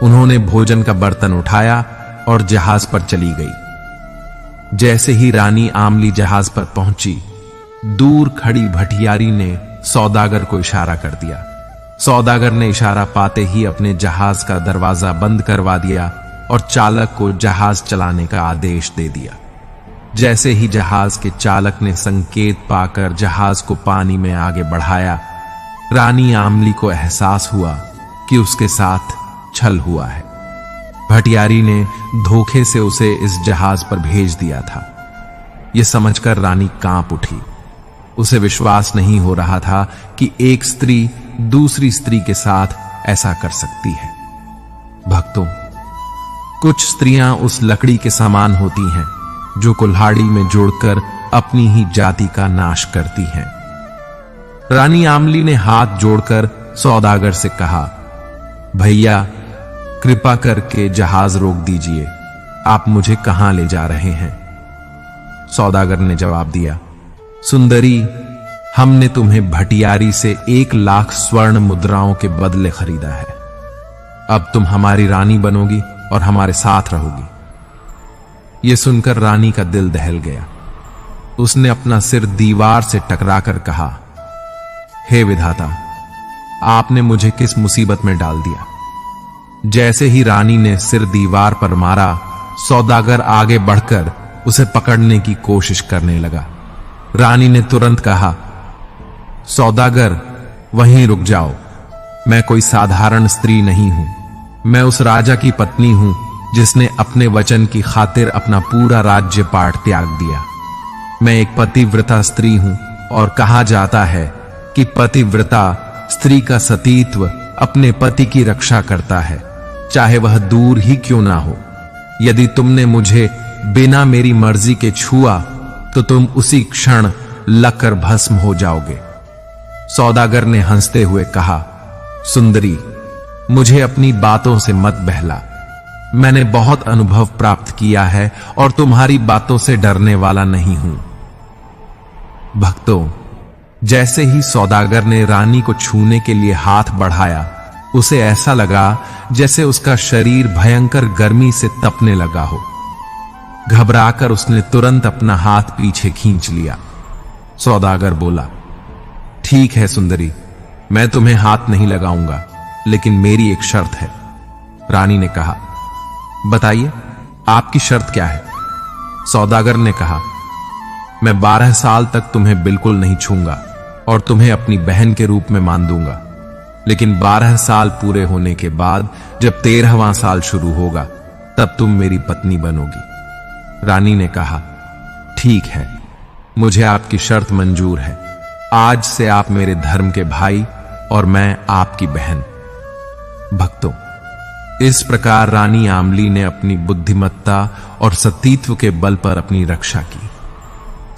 उन्होंने भोजन का बर्तन उठाया और जहाज पर चली गई। जैसे ही रानी आमली जहाज पर पहुंची, दूर खड़ी भटियारी ने सौदागर को इशारा कर दिया। सौदागर ने इशारा पाते ही अपने जहाज का दरवाजा बंद करवा दिया और चालक को जहाज चलाने का आदेश दे दिया। जैसे ही जहाज के चालक ने संकेत पाकर जहाज को पानी में आगे बढ़ाया, रानी आमली को एहसास हुआ कि उसके साथ छल हुआ है। भटियारी ने धोखे से उसे इस जहाज पर भेज दिया था। यह समझकर रानी कांप उठी। उसे विश्वास नहीं हो रहा था कि एक स्त्री दूसरी स्त्री के साथ ऐसा कर सकती है। भक्तों, कुछ स्त्रियां उस लकड़ी के समान होती हैं जो कुल्हाड़ी में जोड़कर अपनी ही जाति का नाश करती हैं। रानी आमली ने हाथ जोड़कर सौदागर से कहा, भैया, कृपा करके जहाज रोक दीजिए। आप मुझे कहां ले जा रहे हैं? सौदागर ने जवाब दिया, सुंदरी, हमने तुम्हें भटियारी से 1,00,000 स्वर्ण मुद्राओं के बदले खरीदा है। अब तुम हमारी रानी बनोगी और हमारे साथ रहोगी। यह सुनकर रानी का दिल दहल गया। उसने अपना सिर दीवार से टकराकर कहा, हे विधाता, आपने मुझे किस मुसीबत में डाल दिया? जैसे ही रानी ने सिर दीवार पर मारा, सौदागर आगे बढ़कर उसे पकड़ने की कोशिश करने लगा। रानी ने तुरंत कहा, सौदागर, वहीं रुक जाओ। मैं कोई साधारण स्त्री नहीं हूं। मैं उस राजा की पत्नी हूं जिसने अपने वचन की खातिर अपना पूरा राज्य पाट त्याग दिया। मैं एक पतिव्रता स्त्री हूं और कहा जाता है कि पतिव्रता स्त्री का सतीत्व अपने पति की रक्षा करता है, चाहे वह दूर ही क्यों ना हो। यदि तुमने मुझे बिना मेरी मर्जी के छुआ तो तुम उसी क्षण लकर भस्म हो जाओगे। सौदागर ने हंसते हुए कहा, सुंदरी, मुझे अपनी बातों से मत बहला। मैंने बहुत अनुभव प्राप्त किया है और तुम्हारी बातों से डरने वाला नहीं हूं। भक्तों, जैसे ही सौदागर ने रानी को छूने के लिए हाथ बढ़ाया, उसे ऐसा लगा जैसे उसका शरीर भयंकर गर्मी से तपने लगा हो। घबराकर उसने तुरंत अपना हाथ पीछे खींच लिया। सौदागर बोला, ठीक है सुंदरी, मैं तुम्हें हाथ नहीं लगाऊंगा, लेकिन मेरी एक शर्त है। रानी ने कहा, बताइए, आपकी शर्त क्या है? सौदागर ने कहा, मैं 12 साल तक तुम्हें बिल्कुल नहीं छूंगा और तुम्हें अपनी बहन के रूप में मान दूंगा, लेकिन 12 साल पूरे होने के बाद जब 13वां साल शुरू होगा तब तुम मेरी पत्नी बनोगी। रानी ने कहा, ठीक है, मुझे आपकी शर्त मंजूर है। आज से आप मेरे धर्म के भाई और मैं आपकी बहन। भक्तों, इस प्रकार रानी आमली ने अपनी बुद्धिमत्ता और सतीत्व के बल पर अपनी रक्षा की।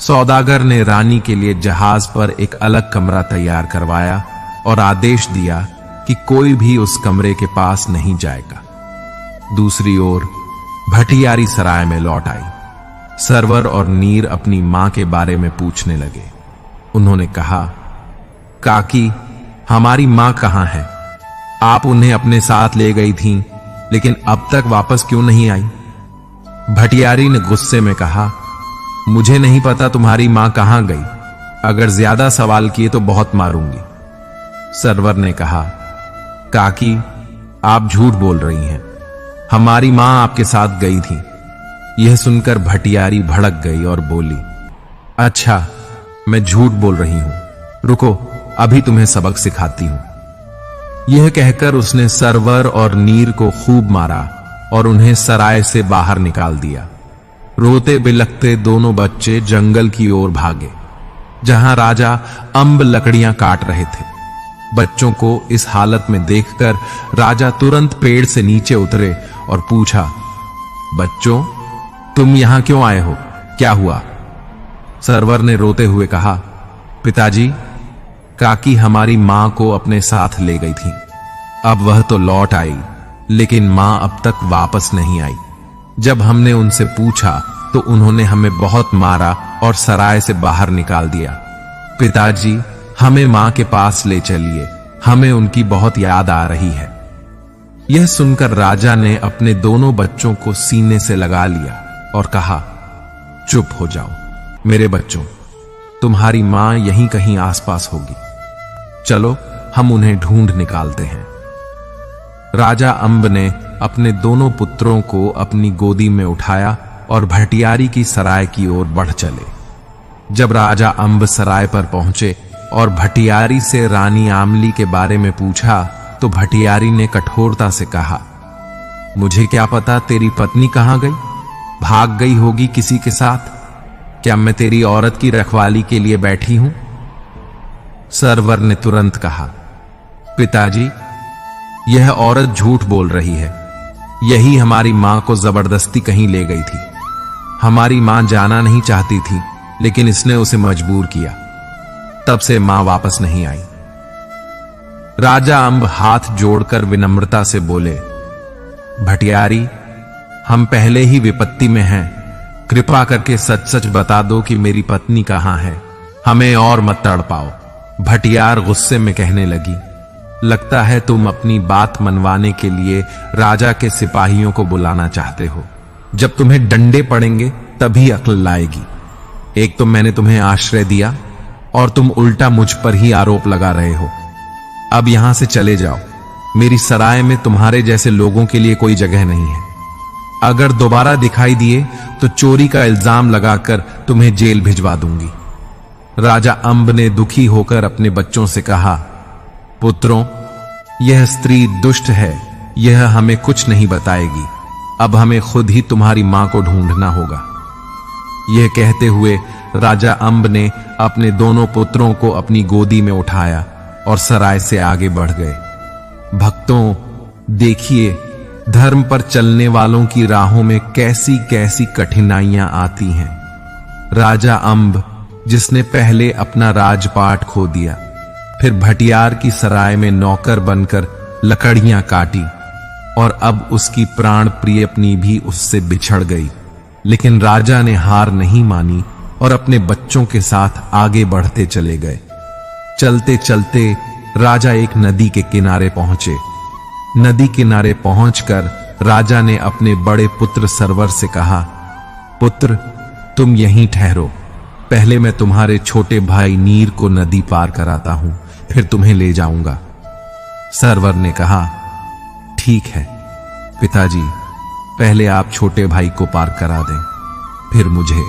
सौदागर ने रानी के लिए जहाज पर एक अलग कमरा तैयार करवाया और आदेश दिया कि कोई भी उस कमरे के पास नहीं जाएगा। दूसरी ओर भटियारी सराय में लौट आई। सरवर और नीर अपनी मां के बारे में पूछने लगे। उन्होंने कहा, काकी, हमारी मां कहां है? आप उन्हें अपने साथ ले गई थीं, लेकिन अब तक वापस क्यों नहीं आई? भटियारी ने गुस्से में कहा, मुझे नहीं पता तुम्हारी मां कहां गई। अगर ज्यादा सवाल किए तो बहुत मारूंगी। सरवर ने कहा, काकी, आप झूठ बोल रही हैं। हमारी मां आपके साथ गई थी। यह सुनकर भटियारी भड़क गई और बोली, अच्छा, मैं झूठ बोल रही हूं। रुको, अभी तुम्हें सबक सिखाती हूं। यह कहकर उसने सरवर और नीर को खूब मारा और उन्हें सराय से बाहर निकाल दिया। रोते बिलखते दोनों बच्चे जंगल की ओर भागे, जहां राजा अंब लकड़ियां काट रहे थे। बच्चों को इस हालत में देखकर राजा तुरंत पेड़ से नीचे उतरे और पूछा, बच्चों, तुम यहां क्यों आए हो? क्या हुआ? सरवर ने रोते हुए कहा, पिताजी, काकी हमारी मां को अपने साथ ले गई थी। अब वह तो लौट आई, लेकिन मां अब तक वापस नहीं आई। जब हमने उनसे पूछा तो उन्होंने हमें बहुत मारा और सराय से बाहर निकाल दिया। पिताजी, हमें मां के पास ले चलिए, हमें उनकी बहुत याद आ रही है। यह सुनकर राजा ने अपने दोनों बच्चों को सीने से लगा लिया और कहा, चुप हो जाओ मेरे बच्चों, तुम्हारी मां यहीं कहीं आसपास होगी, चलो हम उन्हें ढूंढ निकालते हैं। राजा अंब ने अपने दोनों पुत्रों को अपनी गोदी में उठाया और भटियारी की सराय की ओर बढ़ चले। जब राजा अंब सराय पर पहुंचे और भटियारी से रानी आमली के बारे में पूछा तो भटियारी ने कठोरता से कहा, मुझे क्या पता तेरी पत्नी कहां गई, भाग गई होगी किसी के साथ। क्या मैं तेरी औरत की रखवाली के लिए बैठी हूं? सरवर ने तुरंत कहा, पिताजी, यह औरत झूठ बोल रही है, यही हमारी मां को जबरदस्ती कहीं ले गई थी। हमारी मां जाना नहीं चाहती थी, लेकिन इसने उसे मजबूर किया, तब से मां वापस नहीं आई। राजा अंब हाथ जोड़कर विनम्रता से बोले, भटियारी, हम पहले ही विपत्ति में हैं, कृपा करके सच सच बता दो कि मेरी पत्नी कहां है, हमें और मत तड़पाओ। भटियार गुस्से में कहने लगी, लगता है तुम अपनी बात मनवाने के लिए राजा के सिपाहियों को बुलाना चाहते हो। जब तुम्हें डंडे पड़ेंगे तभी अक्ल लाएगी। एक तो मैंने तुम्हें आश्रय दिया और तुम उल्टा मुझ पर ही आरोप लगा रहे हो। अब यहां से चले जाओ, मेरी सराय में तुम्हारे जैसे लोगों के लिए कोई जगह नहीं है। अगर दोबारा दिखाई दिए तो चोरी का इल्जाम लगाकर तुम्हें जेल भिजवा दूंगी। राजा अंब ने दुखी होकर अपने बच्चों से कहा, पुत्रों, यह स्त्री दुष्ट है, यह हमें कुछ नहीं बताएगी, अब हमें खुद ही तुम्हारी मां को ढूंढना होगा। यह कहते हुए राजा अंब ने अपने दोनों पुत्रों को अपनी गोदी में उठाया और सराय से आगे बढ़ गए। भक्तों, देखिए धर्म पर चलने वालों की राहों में कैसी कैसी कठिनाइयां आती हैं। राजा अंब, जिसने पहले अपना राजपाट खो दिया, फिर भटियार की सराय में नौकर बनकर लकड़ियां काटी और अब उसकी प्राण प्रिय पत्नी भी उससे बिछड़ गई, लेकिन राजा ने हार नहीं मानी और अपने बच्चों के साथ आगे बढ़ते चले गए। चलते चलते राजा एक नदी के किनारे पहुंचे। नदी किनारे पहुंचकर राजा ने अपने बड़े पुत्र सरवर से कहा, पुत्र, तुम यहीं ठहरो, पहले मैं तुम्हारे छोटे भाई नीर को नदी पार कराता हूं, फिर तुम्हें ले जाऊंगा। सरवर ने कहा, ठीक है पिताजी, पहले आप छोटे भाई को पार करा दें, फिर मुझे।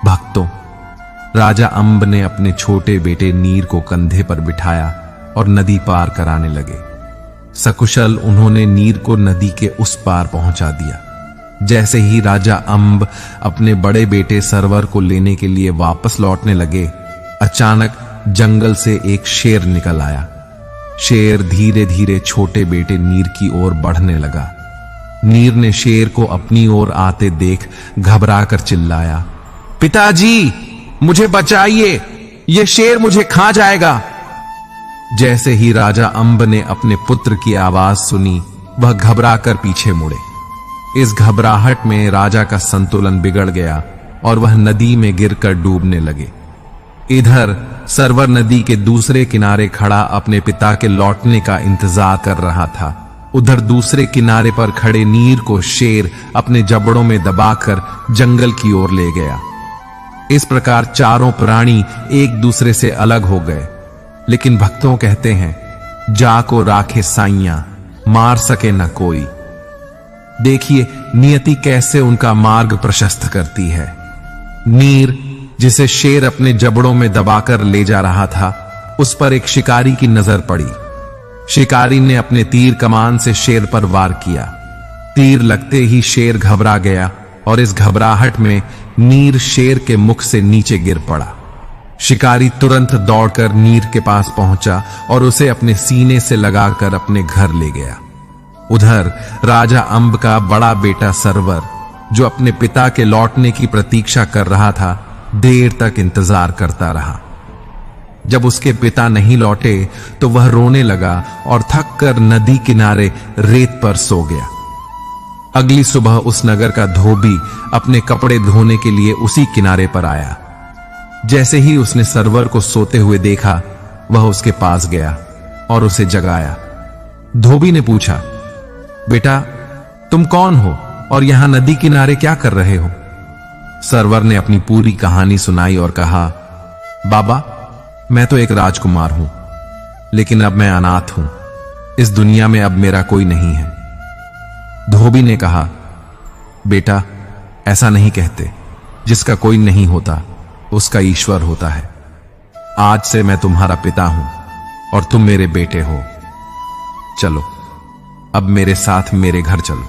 भक्तों, राजा अंब ने अपने छोटे बेटे नीर को कंधे पर बिठाया और नदी पार कराने लगे। सकुशल उन्होंने नीर को नदी के उस पार पहुंचा दिया। जैसे ही राजा अंब अपने बड़े बेटे सरवर को लेने के लिए वापस लौटने लगे, अचानक जंगल से एक शेर निकल आया। शेर धीरे धीरे छोटे बेटे नीर की ओर बढ़ने लगा। नीर ने शेर को अपनी ओर आते देख घबराकर चिल्लाया, पिताजी, मुझे बचाइए, यह शेर मुझे खा जाएगा। जैसे ही राजा अंब ने अपने पुत्र की आवाज सुनी, वह घबराकर पीछे मुड़े। इस घबराहट में राजा का संतुलन बिगड़ गया और वह नदी में गिरकर डूबने लगे। इधर सरवर नदी के दूसरे किनारे खड़ा अपने पिता के लौटने का इंतजार कर रहा था। उधर दूसरे किनारे पर खड़े नीर को शेर अपने जबड़ों में दबाकर जंगल की ओर ले गया। इस प्रकार चारों प्राणी एक दूसरे से अलग हो गए। लेकिन भक्तों कहते हैं, जा को राखे साइयां, मार सके न कोई। देखिए नियति कैसे उनका मार्ग प्रशस्त करती है। नीर, जिसे शेर अपने जबड़ों में दबाकर ले जा रहा था, उस पर एक शिकारी की नजर पड़ी। शिकारी ने अपने तीर कमान से शेर पर वार किया। तीर लगते ही शेर घबरा गया और इस घबराहट में नीर शेर के मुख से नीचे गिर पड़ा। शिकारी तुरंत दौड़कर नीर के पास पहुंचा और उसे अपने सीने से लगाकर अपने घर ले गया। उधर राजा अंब का बड़ा बेटा सरवर, जो अपने पिता के लौटने की प्रतीक्षा कर रहा था, देर तक इंतजार करता रहा। जब उसके पिता नहीं लौटे तो वह रोने लगा और थक कर नदी किनारे रेत पर सो गया। अगली सुबह उस नगर का धोबी अपने कपड़े धोने के लिए उसी किनारे पर आया। जैसे ही उसने सरवर को सोते हुए देखा, वह उसके पास गया और उसे जगाया। धोबी ने पूछा, बेटा तुम कौन हो और यहां नदी किनारे क्या कर रहे हो? सरवर ने अपनी पूरी कहानी सुनाई और कहा, बाबा मैं तो एक राजकुमार हूं, लेकिन अब मैं अनाथ हूं। इस दुनिया में अब मेरा कोई नहीं है। धोबी ने कहा, बेटा ऐसा नहीं कहते, जिसका कोई नहीं होता उसका ईश्वर होता है। आज से मैं तुम्हारा पिता हूं और तुम मेरे बेटे हो। चलो अब मेरे साथ मेरे घर चलो।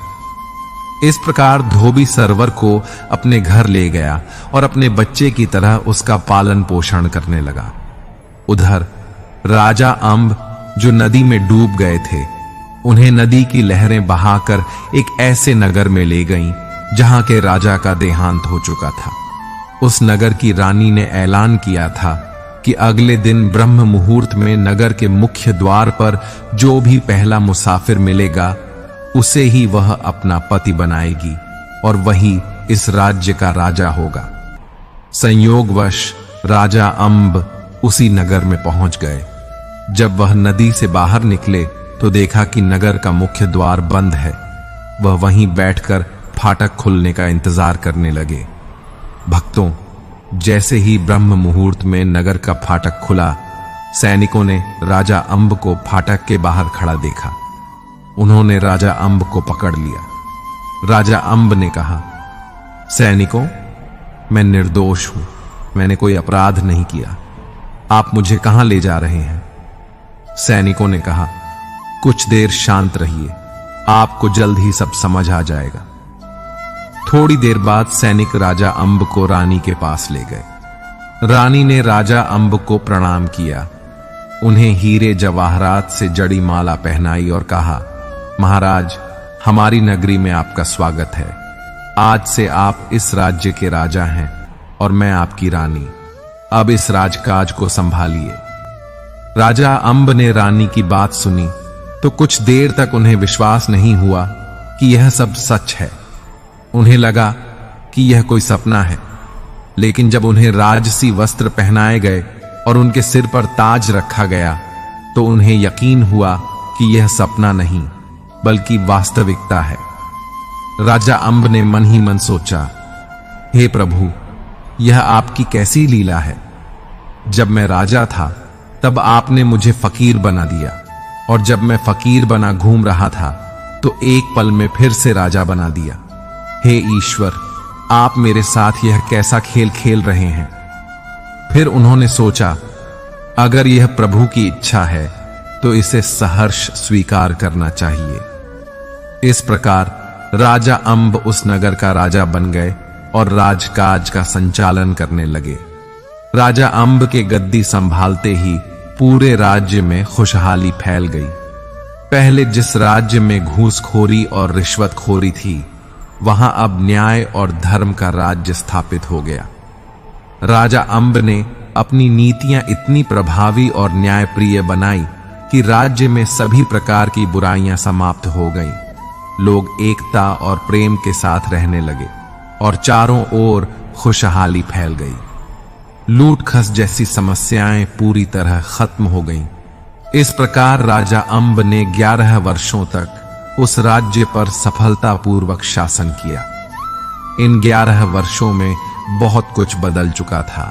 इस प्रकार धोबी सरवर को अपने घर ले गया और अपने बच्चे की तरह उसका पालन पोषण करने लगा। उधर राजा अंब जो नदी में डूब गए थे, उन्हें नदी की लहरें बहाकर एक ऐसे नगर में ले गईं जहां के राजा का देहांत हो चुका था। उस नगर की रानी ने ऐलान किया था कि अगले दिन ब्रह्म मुहूर्त में नगर के मुख्य द्वार पर जो भी पहला मुसाफिर मिलेगा, उसे ही वह अपना पति बनाएगी और वही इस राज्य का राजा होगा। संयोगवश राजा अंब उसी नगर में पहुंच गए। जब वह नदी से बाहर निकले तो देखा कि नगर का मुख्य द्वार बंद है। वह वहीं बैठकर फाटक खुलने का इंतजार करने लगे। भक्तों, जैसे ही ब्रह्म मुहूर्त में नगर का फाटक खुला, सैनिकों ने राजा अंब को फाटक के बाहर खड़ा देखा। उन्होंने राजा अंब को पकड़ लिया। राजा अंब ने कहा, सैनिकों, मैं निर्दोष हूं, मैंने कोई अपराध नहीं किया। आप मुझे कहां ले जा रहे हैं? सैनिकों ने कहा, कुछ देर शांत रहिए, आपको जल्द ही सब समझ आ जाएगा। थोड़ी देर बाद सैनिक राजा अंब को रानी के पास ले गए। रानी ने राजा अंब को प्रणाम किया, उन्हें हीरे जवाहरात से जड़ी माला पहनाई और कहा, महाराज, हमारी नगरी में आपका स्वागत है। आज से आप इस राज्य के राजा हैं और मैं आपकी रानी। अब इस राजकाज को संभालिए। राजा अंब ने रानी की बात सुनी तो कुछ देर तक उन्हें विश्वास नहीं हुआ कि यह सब सच है। उन्हें लगा कि यह कोई सपना है, लेकिन जब उन्हें राजसी वस्त्र पहनाए गए और उनके सिर पर ताज रखा गया तो उन्हें यकीन हुआ कि यह सपना नहीं बल्कि वास्तविकता है। राजा अंब ने मन ही मन सोचा, हे प्रभु, यह आपकी कैसी लीला है। जब मैं राजा था तब आपने मुझे फकीर बना दिया, और जब मैं फकीर बना घूम रहा था तो एक पल में फिर से राजा बना दिया। हे ईश्वर, आप मेरे साथ यह कैसा खेल खेल रहे हैं। फिर उन्होंने सोचा, अगर यह प्रभु की इच्छा है तो इसे सहर्ष स्वीकार करना चाहिए। इस प्रकार राजा अंब उस नगर का राजा बन गए और राजकाज का संचालन करने लगे। राजा अंब के गद्दी संभालते ही पूरे राज्य में खुशहाली फैल गई। पहले जिस राज्य में घूसखोरी और रिश्वतखोरी थी, वहां अब न्याय और धर्म का राज्य स्थापित हो गया। राजा अंब ने अपनी नीतियां इतनी प्रभावी और न्यायप्रिय बनाई कि राज्य में सभी प्रकार की बुराइयां समाप्त हो गईं। लोग एकता और प्रेम के साथ रहने लगे और चारों ओर खुशहाली फैल गई। लूट खस जैसी समस्याएं पूरी तरह खत्म हो गईं। इस प्रकार राजा अंब ने 11 वर्षों तक उस राज्य पर सफलतापूर्वक शासन किया। इन 11 वर्षों में बहुत कुछ बदल चुका था।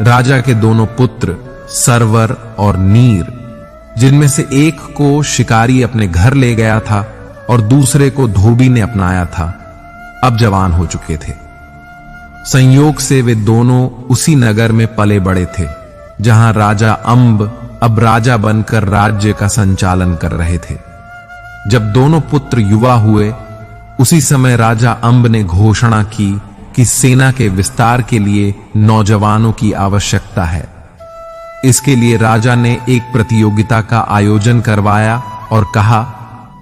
राजा के दोनों पुत्र सरवर और नीर, जिनमें से एक को शिकारी अपने घर ले गया था और दूसरे को धोबी ने अपनाया था, अब जवान हो चुके थे। संयोग से वे दोनों उसी नगर में पले बड़े थे जहां राजा अंब अब राजा बनकर राज्य का संचालन कर रहे थे। जब दोनों पुत्र युवा हुए, उसी समय राजा अंब ने घोषणा की कि सेना के विस्तार के लिए नौजवानों की आवश्यकता है। इसके लिए राजा ने एक प्रतियोगिता का आयोजन करवाया और कहा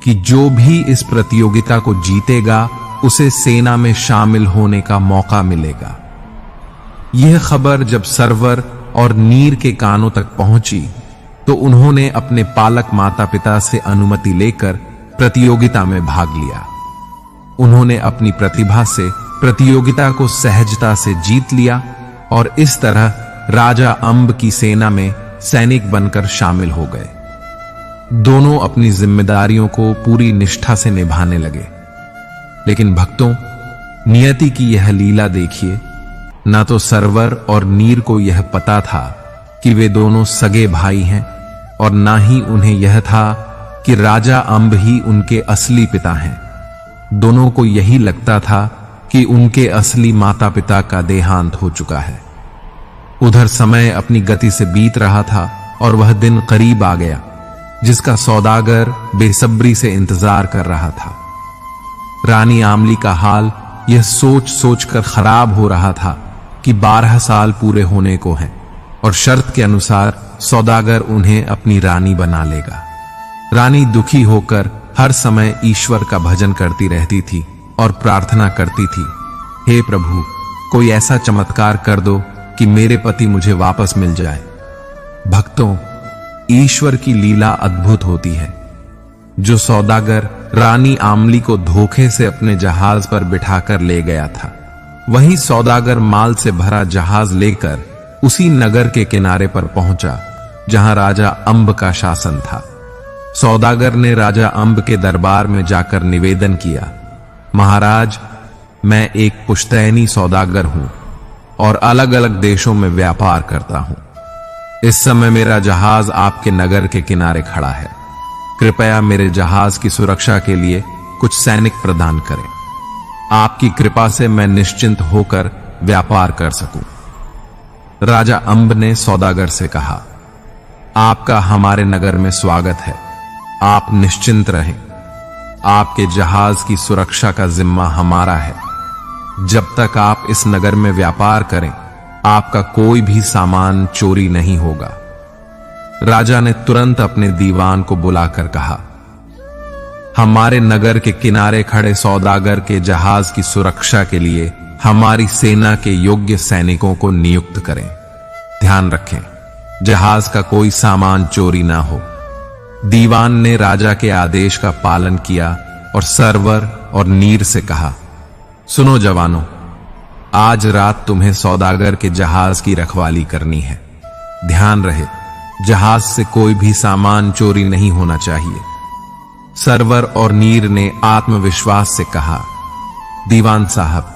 कि जो भी इस प्रतियोगिता को जीतेगा उसे सेना में शामिल होने का मौका मिलेगा। यह खबर जब सरवर और नीर के कानों तक पहुंची तो उन्होंने अपने पालक माता पिता से अनुमति लेकर प्रतियोगिता में भाग लिया। उन्होंने अपनी प्रतिभा से प्रतियोगिता को सहजता से जीत लिया और इस तरह राजा अंब की सेना में सैनिक बनकर शामिल हो गए। दोनों अपनी जिम्मेदारियों को पूरी निष्ठा से निभाने लगे। लेकिन भक्तों, नियति की यह लीला देखिए। ना तो सरवर और नीर को यह पता था कि वे दोनों सगे भाई हैं, और ना ही उन्हें यह था कि राजा अंब ही उनके असली पिता हैं। दोनों को यही लगता था कि उनके असली माता पिता का देहांत हो चुका है। उधर समय अपनी गति से बीत रहा था और वह दिन करीब आ गया जिसका सौदागर बेसब्री से इंतजार कर रहा था। रानी आमली का हाल यह सोच सोचकर खराब हो रहा था कि 12 साल पूरे होने को हैं और शर्त के अनुसार सौदागर उन्हें अपनी रानी बना लेगा। रानी दुखी होकर हर समय ईश्वर का भजन करती रहती थी और प्रार्थना करती थी, हे प्रभु, कोई ऐसा चमत्कार कर दो कि मेरे पति मुझे वापस मिल जाए। भक्तों, ईश्वर की लीला अद्भुत होती है। जो सौदागर रानी आमली को धोखे से अपने जहाज पर बिठाकर ले गया था, वही सौदागर माल से भरा जहाज लेकर उसी नगर के किनारे पर पहुंचा जहां राजा अंब का शासन था। सौदागर ने राजा अंब के दरबार में जाकर निवेदन किया, महाराज, मैं एक पुश्तैनी सौदागर हूं और अलग अलग देशों में व्यापार करता हूं। इस समय मेरा जहाज आपके नगर के किनारे खड़ा है। कृपया मेरे जहाज की सुरक्षा के लिए कुछ सैनिक प्रदान करें। आपकी कृपा से मैं निश्चिंत होकर व्यापार कर सकूं। राजा अंब ने सौदागर से कहा, आपका हमारे नगर में स्वागत है। आप निश्चिंत रहें। आपके जहाज की सुरक्षा का जिम्मा हमारा है। जब तक आप इस नगर में व्यापार करें, आपका कोई भी सामान चोरी नहीं होगा। राजा ने तुरंत अपने दीवान को बुलाकर कहा, हमारे नगर के किनारे खड़े सौदागर के जहाज की सुरक्षा के लिए हमारी सेना के योग्य सैनिकों को नियुक्त करें। ध्यान रखें, जहाज का कोई सामान चोरी ना हो। दीवान ने राजा के आदेश का पालन किया और सरवर और नीर से कहा, सुनो जवानों, आज रात तुम्हें सौदागर के जहाज की रखवाली करनी है। ध्यान रहे, जहाज से कोई भी सामान चोरी नहीं होना चाहिए। सरवर और नीर ने आत्मविश्वास से कहा, दीवान साहब,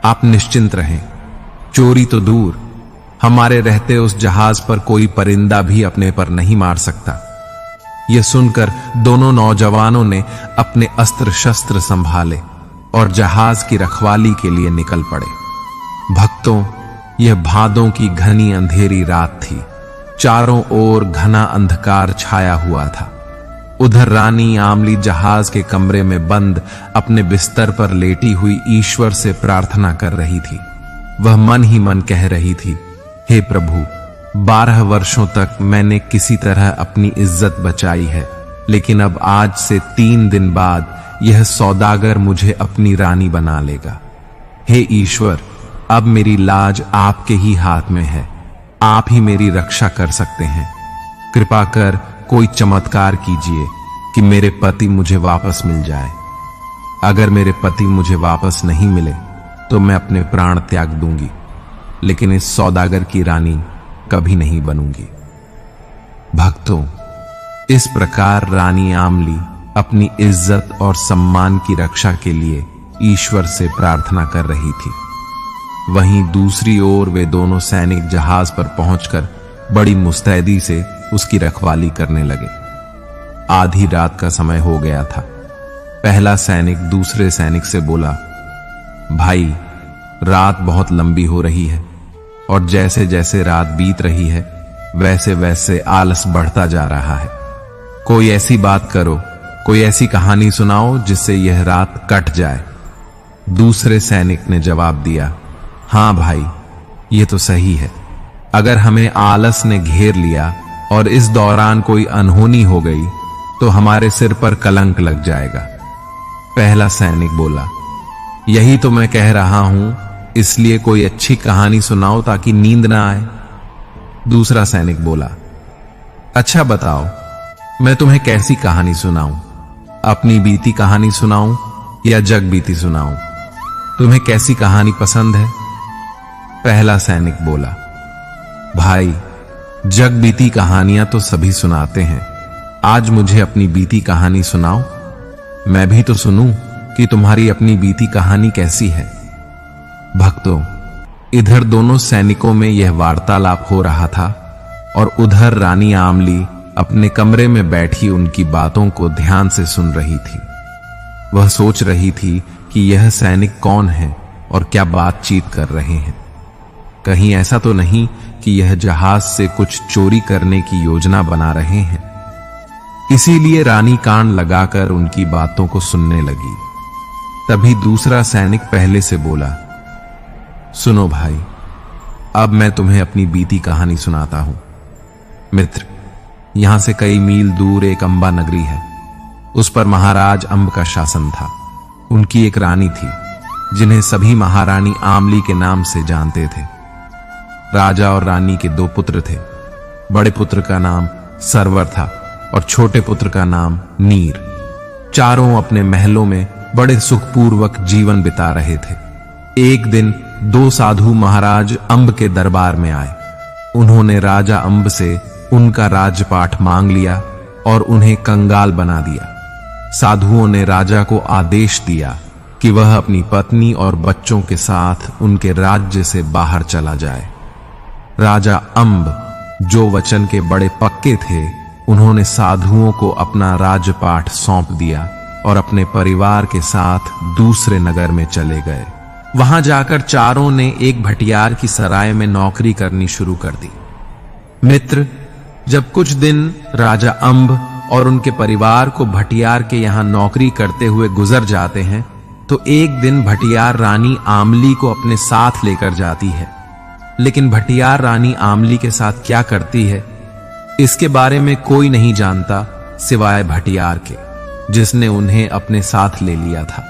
आप निश्चिंत रहें। चोरी तो दूर, हमारे रहते उस जहाज पर कोई परिंदा भी अपने पर नहीं मार सकता। यह सुनकर दोनों नौजवानों ने अपने अस्त्र शस्त्र संभाले और जहाज की रखवाली के लिए निकल पड़े। भक्तों, यह भादों की घनी अंधेरी रात थी। चारों ओर घना अंधकार छाया हुआ था। उधर रानी आमली जहाज के कमरे में बंद अपने बिस्तर पर लेटी हुई ईश्वर से प्रार्थना कर रही थी। वह मन ही मन कह रही थी, हे प्रभु, 12 वर्षों तक मैंने किसी तरह अपनी इज्जत बचाई है, लेकिन अब आज से 3 दिन बाद यह सौदागर मुझे अपनी रानी बना लेगा। हे ईश्वर, अब मेरी लाज आपके ही हाथ में है। आप ही मेरी रक्षा कर सकते हैं। कृपा कर कोई चमत्कार कीजिए कि मेरे पति मुझे वापस मिल जाए। अगर मेरे पति मुझे वापस नहीं मिले तो मैं अपने प्राण त्याग दूंगी, लेकिन इस सौदागर की रानी कभी नहीं बनूंगी। भक्तों, इस प्रकार रानी आमली अपनी इज्जत और सम्मान की रक्षा के लिए ईश्वर से प्रार्थना कर रही थी। वहीं दूसरी ओर वे दोनों सैनिक जहाज पर पहुंचकर बड़ी मुस्तैदी से उसकी रखवाली करने लगे। आधी रात का समय हो गया था। पहला सैनिक दूसरे सैनिक से बोला, भाई, रात बहुत लंबी हो रही है और जैसे जैसे रात बीत रही है वैसे वैसे आलस बढ़ता जा रहा है। कोई ऐसी बात करो, कोई ऐसी कहानी सुनाओ जिससे यह रात कट जाए। दूसरे सैनिक ने जवाब दिया, हाँ भाई, ये तो सही है। अगर हमें आलस ने घेर लिया और इस दौरान कोई अनहोनी हो गई तो हमारे सिर पर कलंक लग जाएगा। पहला सैनिक बोला, यही तो मैं कह रहा हूं, इसलिए कोई अच्छी कहानी सुनाओ ताकि नींद ना आए। दूसरा सैनिक बोला, अच्छा बताओ, मैं तुम्हें कैसी कहानी सुनाऊं? अपनी बीती कहानी सुनाऊं या जग बीती सुनाऊं? तुम्हें कैसी कहानी पसंद है? पहला सैनिक बोला, भाई जग बीती कहानियां तो सभी सुनाते हैं, आज मुझे अपनी बीती कहानी सुनाओ। मैं भी तो सुनूं कि तुम्हारी अपनी बीती कहानी कैसी है। भक्तों, इधर दोनों सैनिकों में यह वार्तालाप हो रहा था और उधर रानी आमली अपने कमरे में बैठी उनकी बातों को ध्यान से सुन रही थी। वह सोच रही थी कि यह सैनिक कौन है और क्या बातचीत कर रहे हैं। कहीं ऐसा तो नहीं कि यह जहाज से कुछ चोरी करने की योजना बना रहे हैं। इसीलिए रानी कान लगाकर उनकी बातों को सुनने लगी। तभी दूसरा सैनिक पहले से बोला, सुनो भाई, अब मैं तुम्हें अपनी बीती कहानी सुनाता हूं। मित्र, यहां से कई मील दूर एक अंबा नगरी है। उस पर महाराज अंब का शासन था। उनकी एक रानी थी जिन्हें सभी महारानी आमली के नाम से जानते थे। राजा और रानी के 2 पुत्र थे। बड़े पुत्र का नाम सरवर था और छोटे पुत्र का नाम नीर। चारों अपने महलों में बड़े सुखपूर्वक जीवन बिता रहे थे। एक दिन 2 साधु महाराज अंब के दरबार में आए। उन्होंने राजा अंब से उनका राजपाठ मांग लिया और उन्हें कंगाल बना दिया। साधुओं ने राजा को आदेश दिया कि वह अपनी पत्नी और बच्चों के साथ उनके राज्य से बाहर चला जाए। राजा अंब, जो वचन के बड़े पक्के थे, उन्होंने साधुओं को अपना राजपाठ सौंप दिया और अपने परिवार के साथ दूसरे नगर में चले गए। वहां जाकर चारों ने एक भटियार की सराय में नौकरी करनी शुरू कर दी। मित्र, जब कुछ दिन राजा अंब और उनके परिवार को भटियार के यहां नौकरी करते हुए गुजर जाते हैं, तो एक दिन भटियार रानी आमली को अपने साथ लेकर जाती है। लेकिन भटियार रानी आमली के साथ क्या करती है, इसके बारे में कोई नहीं जानता सिवाय भटियार के, जिसने उन्हें अपने साथ ले लिया था।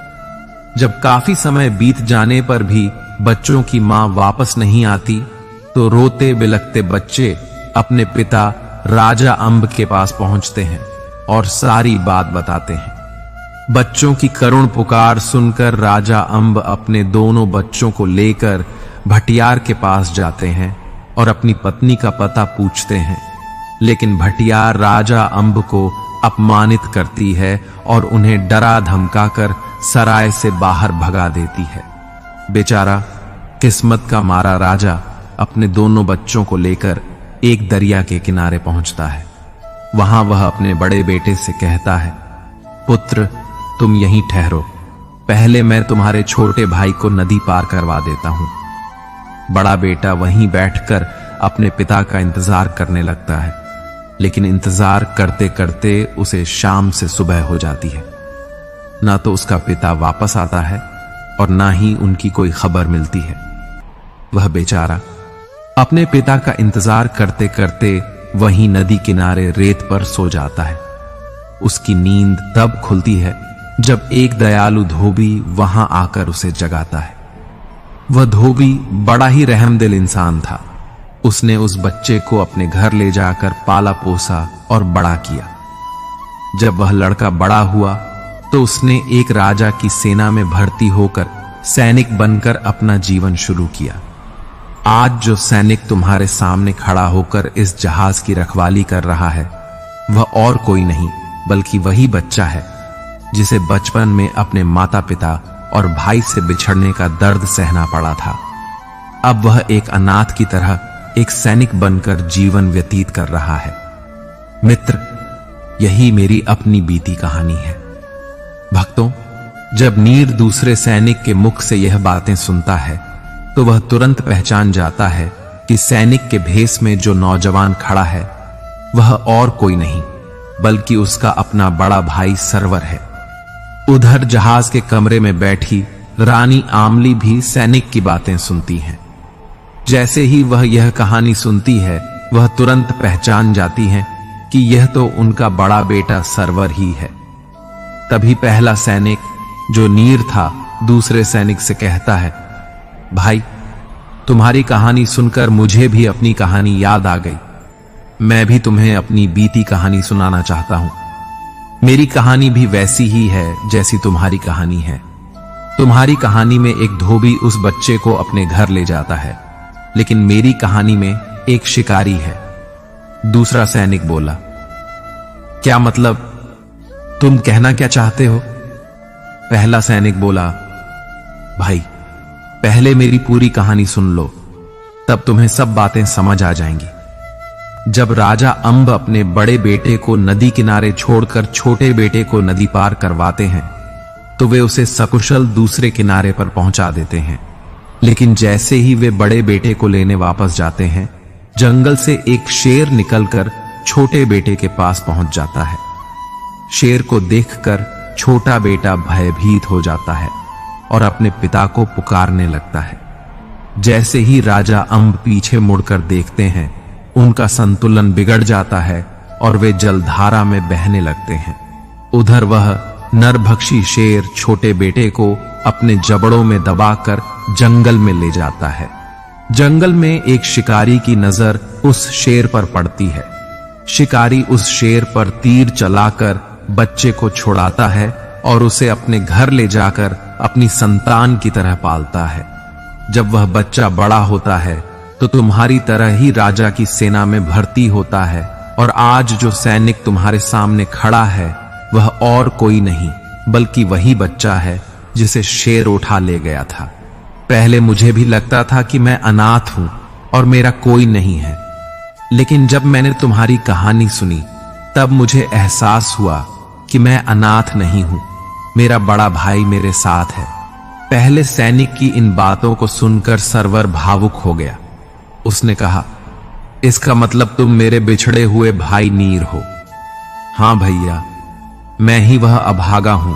जब काफी समय बीत जाने पर भी बच्चों की मां वापस नहीं आती, तो रोते बिलखते बच्चे अपने पिता राजा अंब के पास पहुंचते हैं और सारी बात बताते हैं। बच्चों की करुण पुकार सुनकर राजा अंब अपने दोनों बच्चों को लेकर भटियार के पास जाते हैं और अपनी पत्नी का पता पूछते हैं। लेकिन भटियार राजा अंब को अपमानित करती है और उन्हें डरा धमकाकर सराय से बाहर भगा देती है। बेचारा किस्मत का मारा राजा अपने दोनों बच्चों को लेकर एक दरिया के किनारे पहुंचता है। वहां वह अपने बड़े बेटे से कहता है, पुत्र, तुम यहीं ठहरो, पहले मैं तुम्हारे छोटे भाई को नदी पार करवा देता हूं। बड़ा बेटा वहीं बैठकर अपने पिता का इंतजार करने लगता है, लेकिन इंतजार करते करते उसे शाम से सुबह हो जाती है। ना तो उसका पिता वापस आता है और ना ही उनकी कोई खबर मिलती है। वह बेचारा अपने पिता का इंतजार करते करते वहीं नदी किनारे रेत पर सो जाता है। उसकी नींद तब खुलती है जब एक दयालु धोबी वहां आकर उसे जगाता है। वह धोबी बड़ा ही रहमदिल इंसान था। उसने उस बच्चे को अपने घर ले जाकर पाला पोसा और बड़ा किया। जब वह लड़का बड़ा हुआ तो उसने एक राजा की सेना में भर्ती होकर सैनिक बनकर अपना जीवन शुरू किया। आज जो सैनिक तुम्हारे सामने खड़ा होकर इस जहाज की रखवाली कर रहा है, वह और कोई नहीं बल्कि वही बच्चा है जिसे बचपन में अपने माता पिता और भाई से बिछड़ने का दर्द सहना पड़ा था। अब वह एक अनाथ की तरह एक सैनिक बनकर जीवन व्यतीत कर रहा है। मित्र, यही मेरी अपनी बीती कहानी है। भक्तों, जब नीर दूसरे सैनिक के मुख से यह बातें सुनता है, तो वह तुरंत पहचान जाता है कि सैनिक के भेष में जो नौजवान खड़ा है, वह और कोई नहीं बल्कि उसका अपना बड़ा भाई सरवर है। उधर जहाज के कमरे में बैठी रानी आमली भी सैनिक की बातें सुनती हैं। जैसे ही वह यह कहानी सुनती है, वह तुरंत पहचान जाती हैं कि यह तो उनका बड़ा बेटा सरवर ही है। तभी पहला सैनिक, जो नीर था, दूसरे सैनिक से कहता है, भाई, तुम्हारी कहानी सुनकर मुझे भी अपनी कहानी याद आ गई। मैं भी तुम्हें अपनी बीती कहानी सुनाना चाहता हूं। मेरी कहानी भी वैसी ही है जैसी तुम्हारी कहानी है। तुम्हारी कहानी में एक धोबी उस बच्चे को अपने घर ले जाता है, लेकिन मेरी कहानी में एक शिकारी है। दूसरा सैनिक बोला, क्या मतलब, तुम कहना क्या चाहते हो? पहला सैनिक बोला, भाई पहले मेरी पूरी कहानी सुन लो, तब तुम्हें सब बातें समझ आ जाएंगी। जब राजा अंब अपने बड़े बेटे को नदी किनारे छोड़कर छोटे बेटे को नदी पार करवाते हैं, तो वे उसे सकुशल दूसरे किनारे पर पहुंचा देते हैं। लेकिन जैसे ही वे बड़े बेटे को लेने वापस जाते हैं, जंगल से एक शेर निकलकर छोटे बेटे के पास पहुंच जाता है। शेर को देखकर छोटा बेटा भयभीत हो जाता है और अपने पिता को पुकारने लगता है। जैसे ही राजा अंब पीछे मुड़कर देखते हैं, उनका संतुलन बिगड़ जाता है और वे जलधारा में बहने लगते हैं। उधर वह नरभक्षी शेर छोटे बेटे को अपने जबड़ों में दबाकर जंगल में ले जाता है। जंगल में एक शिकारी की नजर उस शेर पर पड़ती है। शिकारी उस शेर पर तीर चलाकर बच्चे को छुड़ाता है और उसे अपने घर ले जाकर अपनी संतान की तरह पालता है। जब वह बच्चा बड़ा होता है तो तुम्हारी तरह ही राजा की सेना में भर्ती होता है, और आज जो सैनिक तुम्हारे सामने खड़ा है वह और कोई नहीं बल्कि वही बच्चा है जिसे शेर उठा ले गया था। पहले मुझे भी लगता था कि मैं अनाथ हूं और मेरा कोई नहीं है, लेकिन जब मैंने तुम्हारी कहानी सुनी तब मुझे एहसास हुआ कि मैं अनाथ नहीं हूं, मेरा बड़ा भाई मेरे साथ है। पहले सैनिक की इन बातों को सुनकर सरवर भावुक हो गया। उसने कहा, इसका मतलब तुम मेरे बिछड़े हुए भाई नीर हो। हां भैया, मैं ही वह अभागा हूं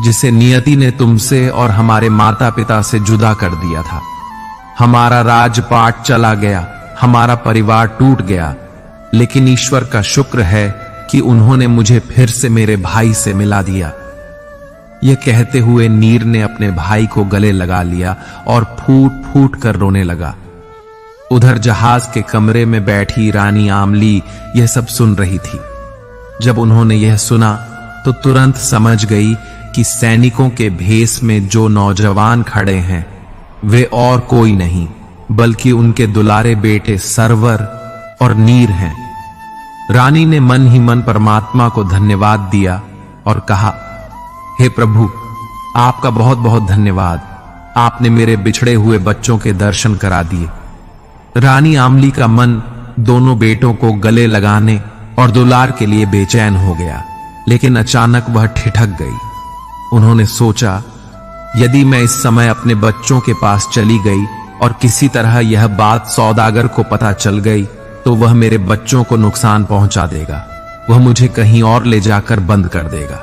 जिसे नियति ने तुमसे और हमारे माता पिता से जुदा कर दिया था। हमारा राजपाट चला गया, हमारा परिवार टूट गया, लेकिन ईश्वर का शुक्र है कि उन्होंने मुझे फिर से मेरे भाई से मिला दिया। यह कहते हुए नीर ने अपने भाई को गले लगा लिया और फूट फूट कर रोने लगा। उधर जहाज के कमरे में बैठी रानी आमली यह सब सुन रही थी। जब उन्होंने यह सुना तो तुरंत समझ गई कि सैनिकों के भेष में जो नौजवान खड़े हैं वे और कोई नहीं बल्कि उनके दुलारे बेटे सरवर और नीर हैं। रानी ने मन ही मन परमात्मा को धन्यवाद दिया और कहा, हे प्रभु, आपका बहुत बहुत धन्यवाद, आपने मेरे बिछड़े हुए बच्चों के दर्शन करा दिए। रानी आमली का मन दोनों बेटों को गले लगाने और दुलार के लिए बेचैन हो गया, लेकिन अचानक वह ठिठक गई। उन्होंने सोचा, यदि मैं इस समय अपने बच्चों के पास चली गई और किसी तरह यह बात सौदागर को पता चल गई तो वह मेरे बच्चों को नुकसान पहुंचा देगा, वह मुझे कहीं और ले जाकर बंद कर देगा।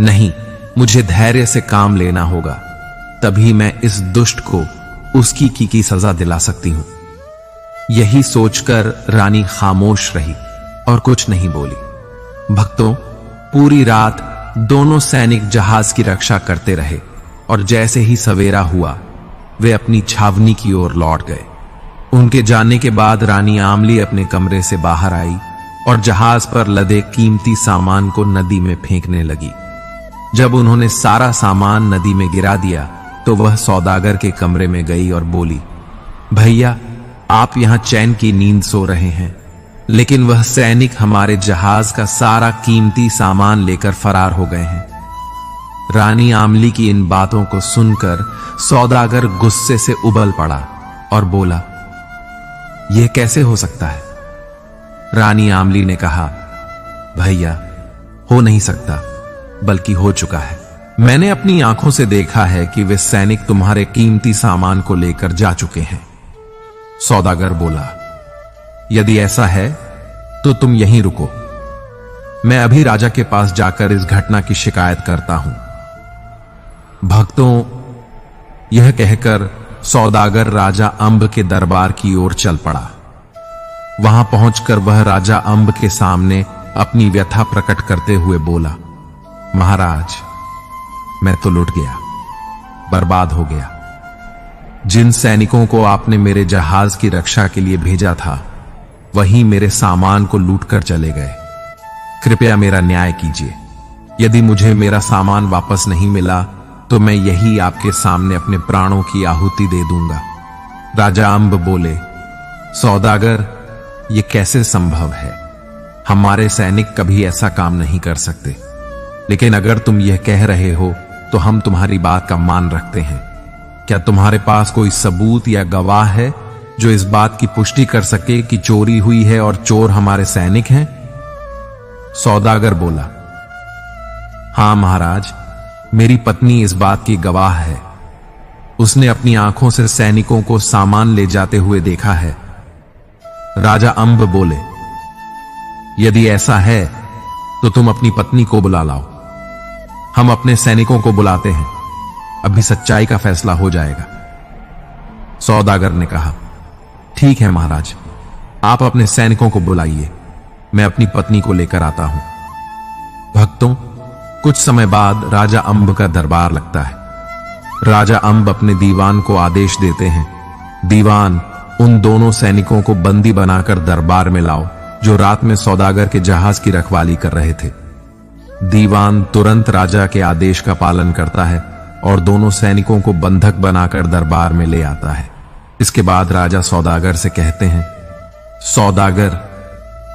नहीं, मुझे धैर्य से काम लेना होगा, तभी मैं इस दुष्ट को उसकी की सजा दिला सकती हूं। यही सोचकर रानी खामोश रही और कुछ नहीं बोली। भक्तों, पूरी रात दोनों सैनिक जहाज की रक्षा करते रहे और जैसे ही सवेरा हुआ वे अपनी छावनी की ओर लौट गए। उनके जाने के बाद रानी आमली अपने कमरे से बाहर आई और जहाज पर लदे कीमती सामान को नदी में फेंकने लगी। जब उन्होंने सारा सामान नदी में गिरा दिया तो वह सौदागर के कमरे में गई और बोली, भैया, आप यहां चैन की नींद सो रहे हैं, लेकिन वह सैनिक हमारे जहाज का सारा कीमती सामान लेकर फरार हो गए हैं। रानी आमली की इन बातों को सुनकर सौदागर गुस्से से उबल पड़ा और बोला, यह कैसे हो सकता है? रानी आमली ने कहा, भैया, हो नहीं सकता, बल्कि हो चुका है। मैंने अपनी आंखों से देखा है कि वे सैनिक तुम्हारे कीमती सामान को लेकर जा चुके हैं। सौदागर बोला, यदि ऐसा है तो तुम यहीं रुको, मैं अभी राजा के पास जाकर इस घटना की शिकायत करता हूं। भक्तों, यह कहकर सौदागर राजा अंब के दरबार की ओर चल पड़ा। वहां पहुंचकर वह राजा अंब के सामने अपनी व्यथा प्रकट करते हुए बोला, महाराज, मैं तो लुट गया, बर्बाद हो गया। जिन सैनिकों को आपने मेरे जहाज की रक्षा के लिए भेजा था वही मेरे सामान को लूटकर चले गए। कृपया मेरा न्याय कीजिए। यदि मुझे मेरा सामान वापस नहीं मिला तो मैं यही आपके सामने अपने प्राणों की आहुति दे दूंगा। राजा अंब बोले, सौदागर, ये कैसे संभव है? हमारे सैनिक कभी ऐसा काम नहीं कर सकते। लेकिन अगर तुम यह कह रहे हो तो हम तुम्हारी बात का मान रखते हैं। क्या तुम्हारे पास कोई सबूत या गवाह है जो इस बात की पुष्टि कर सके कि चोरी हुई है और चोर हमारे सैनिक हैं? सौदागर बोला, हां महाराज, मेरी पत्नी इस बात की गवाह है। उसने अपनी आंखों से सैनिकों को सामान ले जाते हुए देखा है। राजा अंब बोले, यदि ऐसा है तो तुम अपनी पत्नी को बुला लाओ। हम अपने सैनिकों को बुलाते हैं, अभी सच्चाई का फैसला हो जाएगा। सौदागर ने कहा, ठीक है महाराज, आप अपने सैनिकों को बुलाइए, मैं अपनी पत्नी को लेकर आता हूं। भक्तों, कुछ समय बाद राजा अंब का दरबार लगता है। राजा अंब अपने दीवान को आदेश देते हैं, दीवान, उन दोनों सैनिकों को बंदी बनाकर दरबार में लाओ जो रात में सौदागर के जहाज की रखवाली कर रहे थे। दीवान तुरंत राजा के आदेश का पालन करता है और दोनों सैनिकों को बंधक बनाकर दरबार में ले आता है। इसके बाद राजा सौदागर से कहते हैं, सौदागर,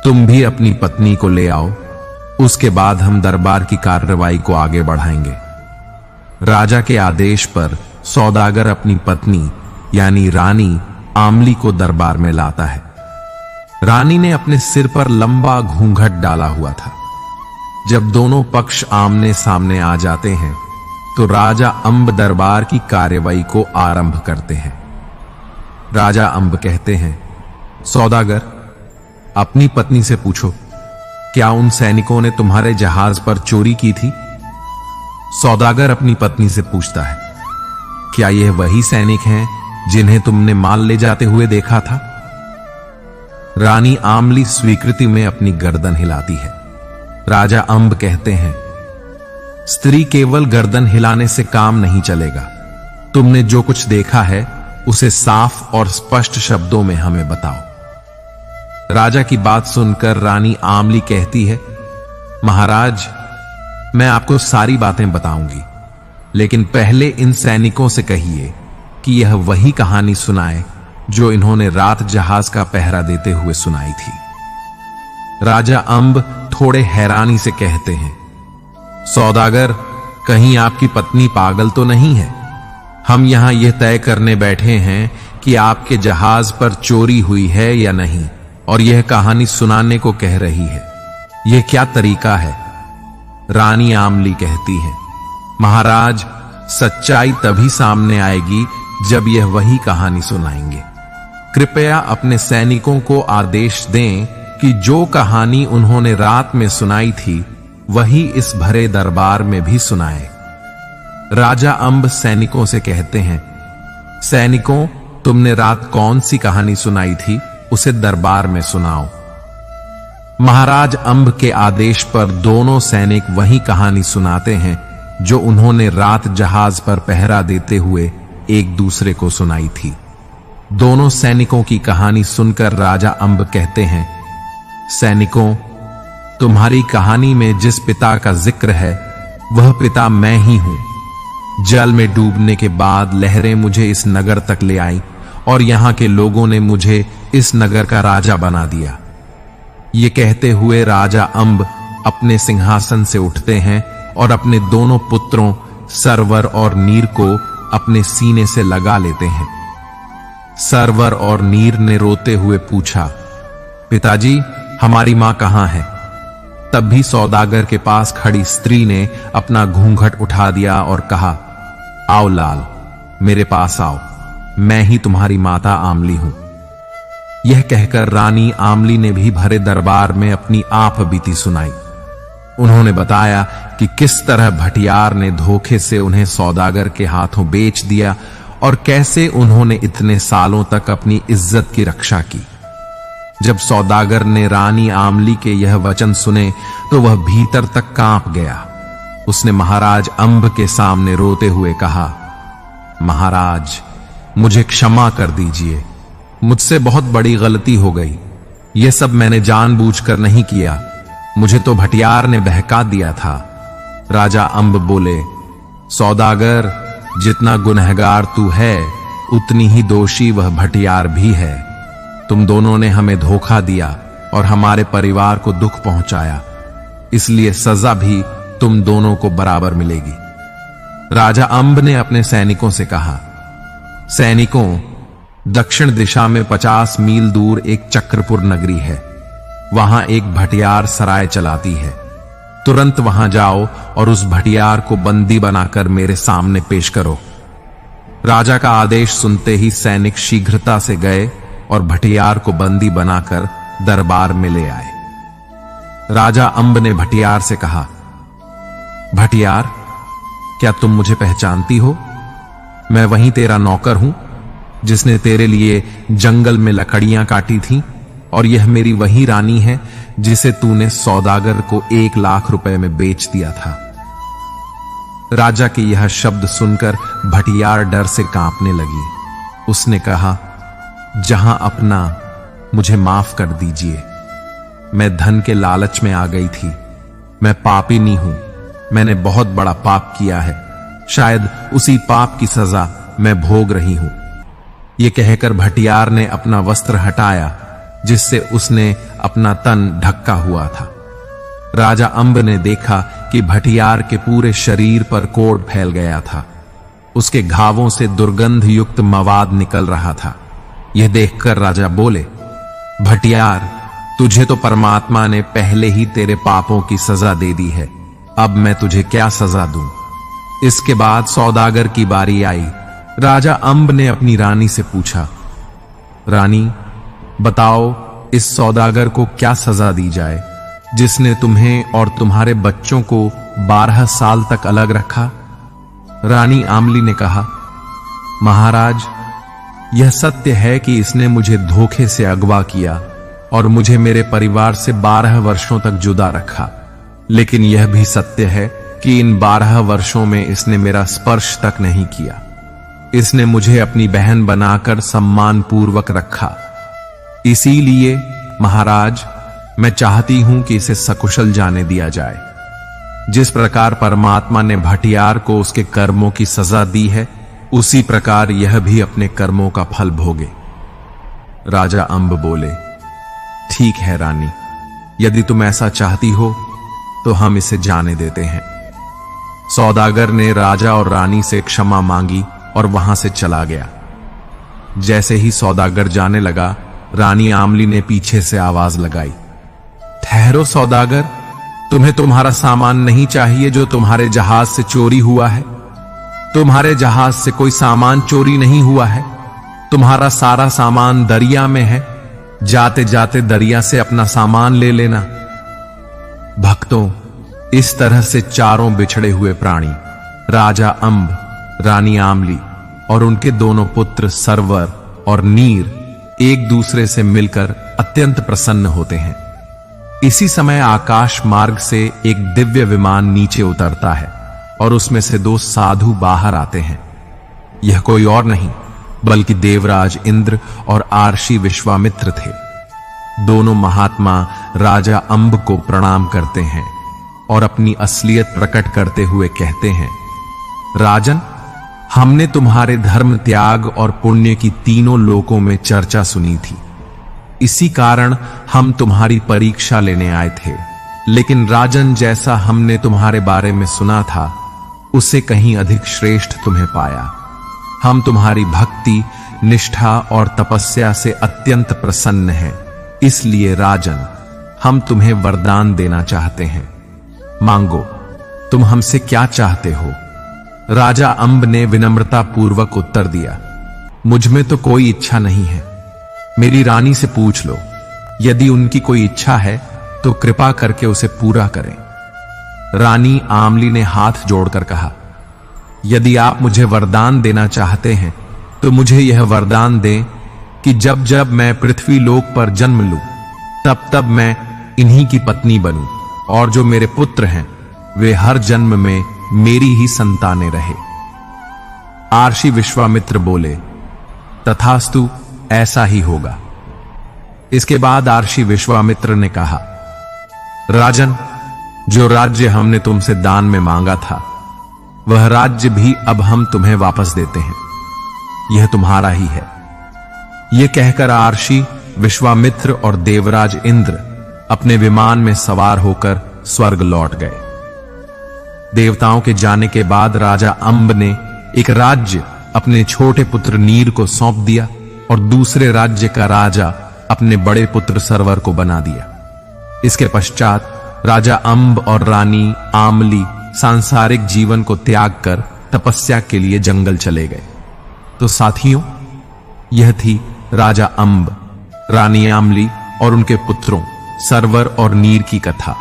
तुम भी अपनी पत्नी को ले आओ, उसके बाद हम दरबार की कार्रवाई को आगे बढ़ाएंगे। राजा के आदेश पर सौदागर अपनी पत्नी यानी रानी आमली को दरबार में लाता है। रानी ने अपने सिर पर लंबा घूंघट डाला हुआ था। जब दोनों पक्ष आमने सामने आ जाते हैं तो राजा अंब दरबार की कार्रवाई को आरंभ करते हैं। राजा अंब कहते हैं, सौदागर, अपनी पत्नी से पूछो, क्या उन सैनिकों ने तुम्हारे जहाज पर चोरी की थी? सौदागर अपनी पत्नी से पूछता है, क्या यह वही सैनिक हैं जिन्हें तुमने माल ले जाते हुए देखा था? रानी आमली स्वीकृति में अपनी गर्दन हिलाती है। राजा अंब कहते हैं, स्त्री केवल गर्दन हिलाने से काम नहीं चलेगा। तुमने जो कुछ देखा है उसे साफ और स्पष्ट शब्दों में हमें बताओ। राजा की बात सुनकर रानी आमली कहती है, महाराज, मैं आपको सारी बातें बताऊंगी, लेकिन पहले इन सैनिकों से कहिए कि यह वही कहानी सुनाए जो इन्होंने रात जहाज का पहरा देते हुए सुनाई थी। राजा अंब थोड़े हैरानी से कहते हैं, सौदागर, कहीं आपकी पत्नी पागल तो नहीं है? हम यहां यह तय करने बैठे हैं कि आपके जहाज पर चोरी हुई है या नहीं, और यह कहानी सुनाने को कह रही है। यह क्या तरीका है? रानी आमली कहती है, महाराज, सच्चाई तभी सामने आएगी जब यह वही कहानी सुनाएंगे। कृपया अपने सैनिकों को आदेश दें कि जो कहानी उन्होंने रात में सुनाई थी वही इस भरे दरबार में भी सुनाए। राजा अंब सैनिकों से कहते हैं, सैनिकों, तुमने रात कौन सी कहानी सुनाई थी उसे दरबार में सुनाओ। महाराज अंब के आदेश पर दोनों सैनिक वही कहानी सुनाते हैं जो उन्होंने रात जहाज पर पहरा देते हुए एक दूसरे को सुनाई थी। दोनों सैनिकों की कहानी सुनकर राजा अंब कहते हैं, सैनिकों, तुम्हारी कहानी में जिस पिता का जिक्र है वह पिता मैं ही हूं। जल में डूबने के बाद लहरें मुझे इस नगर तक ले आई और यहां के लोगों ने मुझे इस नगर का राजा बना दिया। ये कहते हुए राजा अंब अपने सिंहासन से उठते हैं और अपने दोनों पुत्रों सरवर और नीर को अपने सीने से लगा लेते हैं। सरवर और नीर ने रोते हुए पूछा, पिताजी, हमारी मां कहां है? तब भी सौदागर के पास खड़ी स्त्री ने अपना घूंघट उठा दिया और कहा, आओ लाल, मेरे पास आओ, मैं ही तुम्हारी माता आमली हूं। यह कहकर रानी आमली ने भी भरे दरबार में अपनी आप बीती सुनाई। उन्होंने बताया कि किस तरह भटियार ने धोखे से उन्हें सौदागर के हाथों बेच दिया और कैसे उन्होंने इतने सालों तक अपनी इज्जत की रक्षा की। जब सौदागर ने रानी आमली के यह वचन सुने तो वह भीतर तक कांप गया। उसने महाराज अंब के सामने रोते हुए कहा, महाराज, मुझे क्षमा कर दीजिए, मुझसे बहुत बड़ी गलती हो गई। यह सब मैंने जानबूझकर नहीं किया, मुझे तो भटियार ने बहका दिया था। राजा अंब बोले, सौदागर, जितना गुनहगार तू है उतनी ही दोषी वह भटियार भी है। तुम दोनों ने हमें धोखा दिया और हमारे परिवार को दुख पहुंचाया, इसलिए सजा भी तुम दोनों को बराबर मिलेगी। राजा अंब ने अपने सैनिकों से कहा, सैनिकों, दक्षिण दिशा में 50 मील दूर एक चक्रपुर नगरी है। वहां एक भटियार सराय चलाती है। तुरंत वहां जाओ और उस भटियार को बंदी बनाकर मेरे सामने पेश करो। राजा का आदेश सुनते ही सैनिक शीघ्रता से गए और भटियार को बंदी बनाकर दरबार में ले आए। राजा अंब ने भटियार से कहा, भटियार, क्या तुम मुझे पहचानती हो? मैं वहीं तेरा नौकर हूं जिसने तेरे लिए जंगल में लकड़ियां काटी थीं, और यह मेरी वही रानी है जिसे तूने सौदागर को 1 लाख रुपए में बेच दिया था। राजा के यह शब्द सुनकर भटियार डर से कांपने लगी। उसने कहा, जहां अपना, मुझे माफ कर दीजिए। मैं धन के लालच में आ गई थी। मैं पापिनी हूं। मैंने बहुत बड़ा पाप किया है। शायद उसी पाप की सजा मैं भोग रही हूं। यह कहकर भटियार ने अपना वस्त्र हटाया जिससे उसने अपना तन ढका हुआ था। राजा अंब ने देखा कि भटियार के पूरे शरीर पर कोढ़ फैल गया था। उसके घावों से दुर्गंध युक्त मवाद निकल रहा था। यह देखकर राजा बोले, भटियार, तुझे तो परमात्मा ने पहले ही तेरे पापों की सजा दे दी है। अब मैं तुझे क्या सजा दूं? इसके बाद सौदागर की बारी आई। राजा अंब ने अपनी रानी से पूछा, रानी, बताओ इस सौदागर को क्या सजा दी जाए जिसने तुम्हें और तुम्हारे बच्चों को 12 साल तक अलग रखा? रानी आमली ने कहा, महाराज, यह सत्य है कि इसने मुझे धोखे से अगवा किया और मुझे मेरे परिवार से 12 वर्षों तक जुदा रखा। लेकिन यह भी सत्य है कि इन 12 वर्षों में इसने मेरा स्पर्श तक नहीं किया। इसने मुझे अपनी बहन बनाकर सम्मान पूर्वक रखा। इसीलिए महाराज, मैं चाहती हूं कि इसे सकुशल जाने दिया जाए। जिस प्रकार परमात्मा ने भटियार को उसके कर्मों की सजा दी है, उसी प्रकार यह भी अपने कर्मों का फल भोगे। राजा अंब बोले, ठीक है रानी, यदि तुम ऐसा चाहती हो तो हम इसे जाने देते हैं। सौदागर ने राजा और रानी से क्षमा मांगी और वहां से चला गया। जैसे ही सौदागर जाने लगा, रानी आमली ने पीछे से आवाज लगाई, ठहरो सौदागर, तुम्हें तुम्हारा सामान नहीं चाहिए जो तुम्हारे जहाज से चोरी हुआ है? तुम्हारे जहाज से कोई सामान चोरी नहीं हुआ है। तुम्हारा सारा सामान दरिया में है। जाते जाते दरिया से अपना सामान ले लेना। भक्तों, इस तरह से चारों बिछड़े हुए प्राणी, राजा अंब, रानी आमली और उनके दोनों पुत्र सरवर और नीर, एक दूसरे से मिलकर अत्यंत प्रसन्न होते हैं। इसी समय आकाश मार्ग से एक दिव्य विमान नीचे उतरता है और उसमें से 2 साधु बाहर आते हैं। यह कोई और नहीं बल्कि देवराज इंद्र और आर्षि विश्वामित्र थे। दोनों महात्मा राजा अंब को प्रणाम करते हैं और अपनी असलियत प्रकट करते हुए कहते हैं, राजन, हमने तुम्हारे धर्म त्याग और पुण्य की तीनों लोकों में चर्चा सुनी थी। इसी कारण हम तुम्हारी परीक्षा लेने आए थे। लेकिन राजन, जैसा हमने तुम्हारे बारे में सुना था उससे कहीं अधिक श्रेष्ठ तुम्हें पाया। हम तुम्हारी भक्ति, निष्ठा और तपस्या से अत्यंत प्रसन्न हैं। इसलिए राजन, हम तुम्हें वरदान देना चाहते हैं। मांगो, तुम हमसे क्या चाहते हो? राजा अंब ने विनम्रता पूर्वक उत्तर दिया, मुझ में तो कोई इच्छा नहीं है। मेरी रानी से पूछ लो, यदि उनकी कोई इच्छा है तो कृपा करके उसे पूरा करें। रानी आमली ने हाथ जोड़कर कहा, यदि आप मुझे वरदान देना चाहते हैं तो मुझे यह वरदान दें कि जब जब मैं पृथ्वी लोक पर जन्म लूं तब तब मैं इन्हीं की पत्नी बनूं, और जो मेरे पुत्र हैं वे हर जन्म में मेरी ही संतानें रहे। आर्षि विश्वामित्र बोले, तथास्तु, ऐसा ही होगा। इसके बाद आर्षि विश्वामित्र ने कहा, राजन, जो राज्य हमने तुमसे दान में मांगा था, वह राज्य भी अब हम तुम्हें वापस देते हैं। यह तुम्हारा ही है। यह कहकर आर्षि, विश्वामित्र और देवराज इंद्र अपने विमान में सवार होकर स्वर्ग लौट गए। देवताओं के जाने के बाद राजा अंब ने एक राज्य अपने छोटे पुत्र नीर को सौंप दिया और दूसरे राज्य का राजा अपने बड़े पुत्र सरवर को बना दिया। इसके पश्चात राजा अंब और रानी आमली सांसारिक जीवन को त्याग कर तपस्या के लिए जंगल चले गए। तो साथियों, यह थी राजा अंब, रानी आमली और उनके पुत्रों सरवर और नीर की कथा।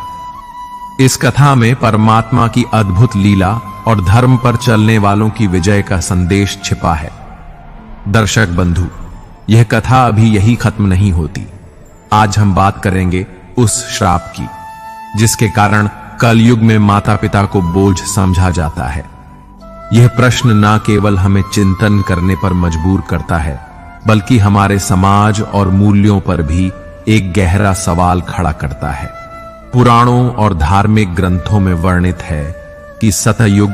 इस कथा में परमात्मा की अद्भुत लीला और धर्म पर चलने वालों की विजय का संदेश छिपा है। दर्शक बंधु, यह कथा अभी यही खत्म नहीं होती। आज हम बात करेंगे उस श्राप की जिसके कारण कलयुग में माता पिता को बोझ समझा जाता है। यह प्रश्न न केवल हमें चिंतन करने पर मजबूर करता है, बल्कि हमारे समाज और मूल्यों पर भी एक गहरा सवाल खड़ा करता है। पुराणों और धार्मिक ग्रंथों में वर्णित है कि सतयुग,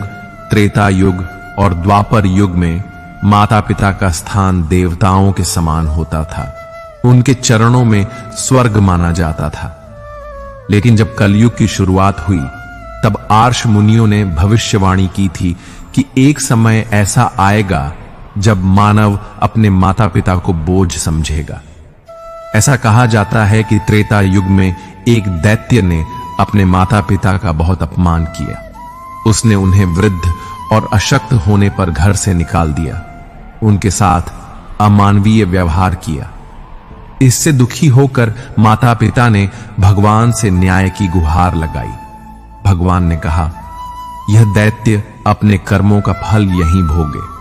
त्रेता युग और द्वापर युग में माता पिता का स्थान देवताओं के समान होता था। उनके चरणों में स्वर्ग माना जाता था। लेकिन जब कलयुग की शुरुआत हुई, तब आर्ष मुनियों ने भविष्यवाणी की थी कि एक समय ऐसा आएगा जब मानव अपने माता पिता को बोझ समझेगा। ऐसा कहा जाता है कि त्रेता युग में एक दैत्य ने अपने माता पिता का बहुत अपमान किया। उसने उन्हें वृद्ध और अशक्त होने पर घर से निकाल दिया, उनके साथ अमानवीय व्यवहार किया। इससे दुखी होकर माता पिता ने भगवान से न्याय की गुहार लगाई। भगवान ने कहा, यह दैत्य अपने कर्मों का फल यहीं भोगे।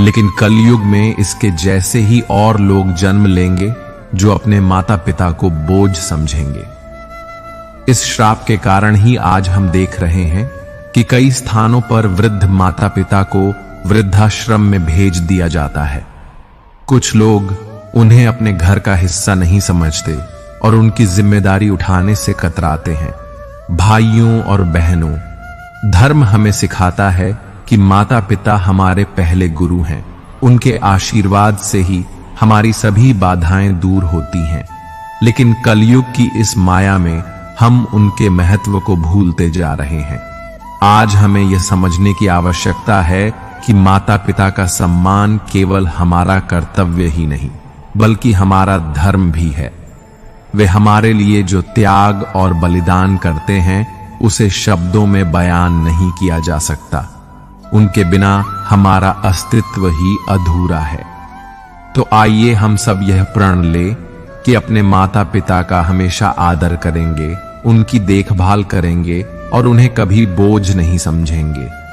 लेकिन कलयुग में इसके जैसे ही और लोग जन्म लेंगे जो अपने माता पिता को बोझ समझेंगे। इस श्राप के कारण ही आज हम देख रहे हैं कि कई स्थानों पर वृद्ध माता पिता को वृद्धाश्रम में भेज दिया जाता है। कुछ लोग उन्हें अपने घर का हिस्सा नहीं समझते और उनकी जिम्मेदारी उठाने से कतराते हैं। भाइयों और बहनों, धर्म हमें सिखाता है कि माता पिता हमारे पहले गुरु हैं। उनके आशीर्वाद से ही हमारी सभी बाधाएं दूर होती हैं। लेकिन कलयुग की इस माया में हम उनके महत्व को भूलते जा रहे हैं। आज हमें यह समझने की आवश्यकता है कि माता पिता का सम्मान केवल हमारा कर्तव्य ही नहीं, बल्कि हमारा धर्म भी है। वे हमारे लिए जो त्याग और बलिदान करते हैं, उसे शब्दों में बयान नहीं किया जा सकता। उनके बिना हमारा अस्तित्व ही अधूरा है। तो आइए हम सब यह प्रण ले कि अपने माता पिता का हमेशा आदर करेंगे, उनकी देखभाल करेंगे और उन्हें कभी बोझ नहीं समझेंगे।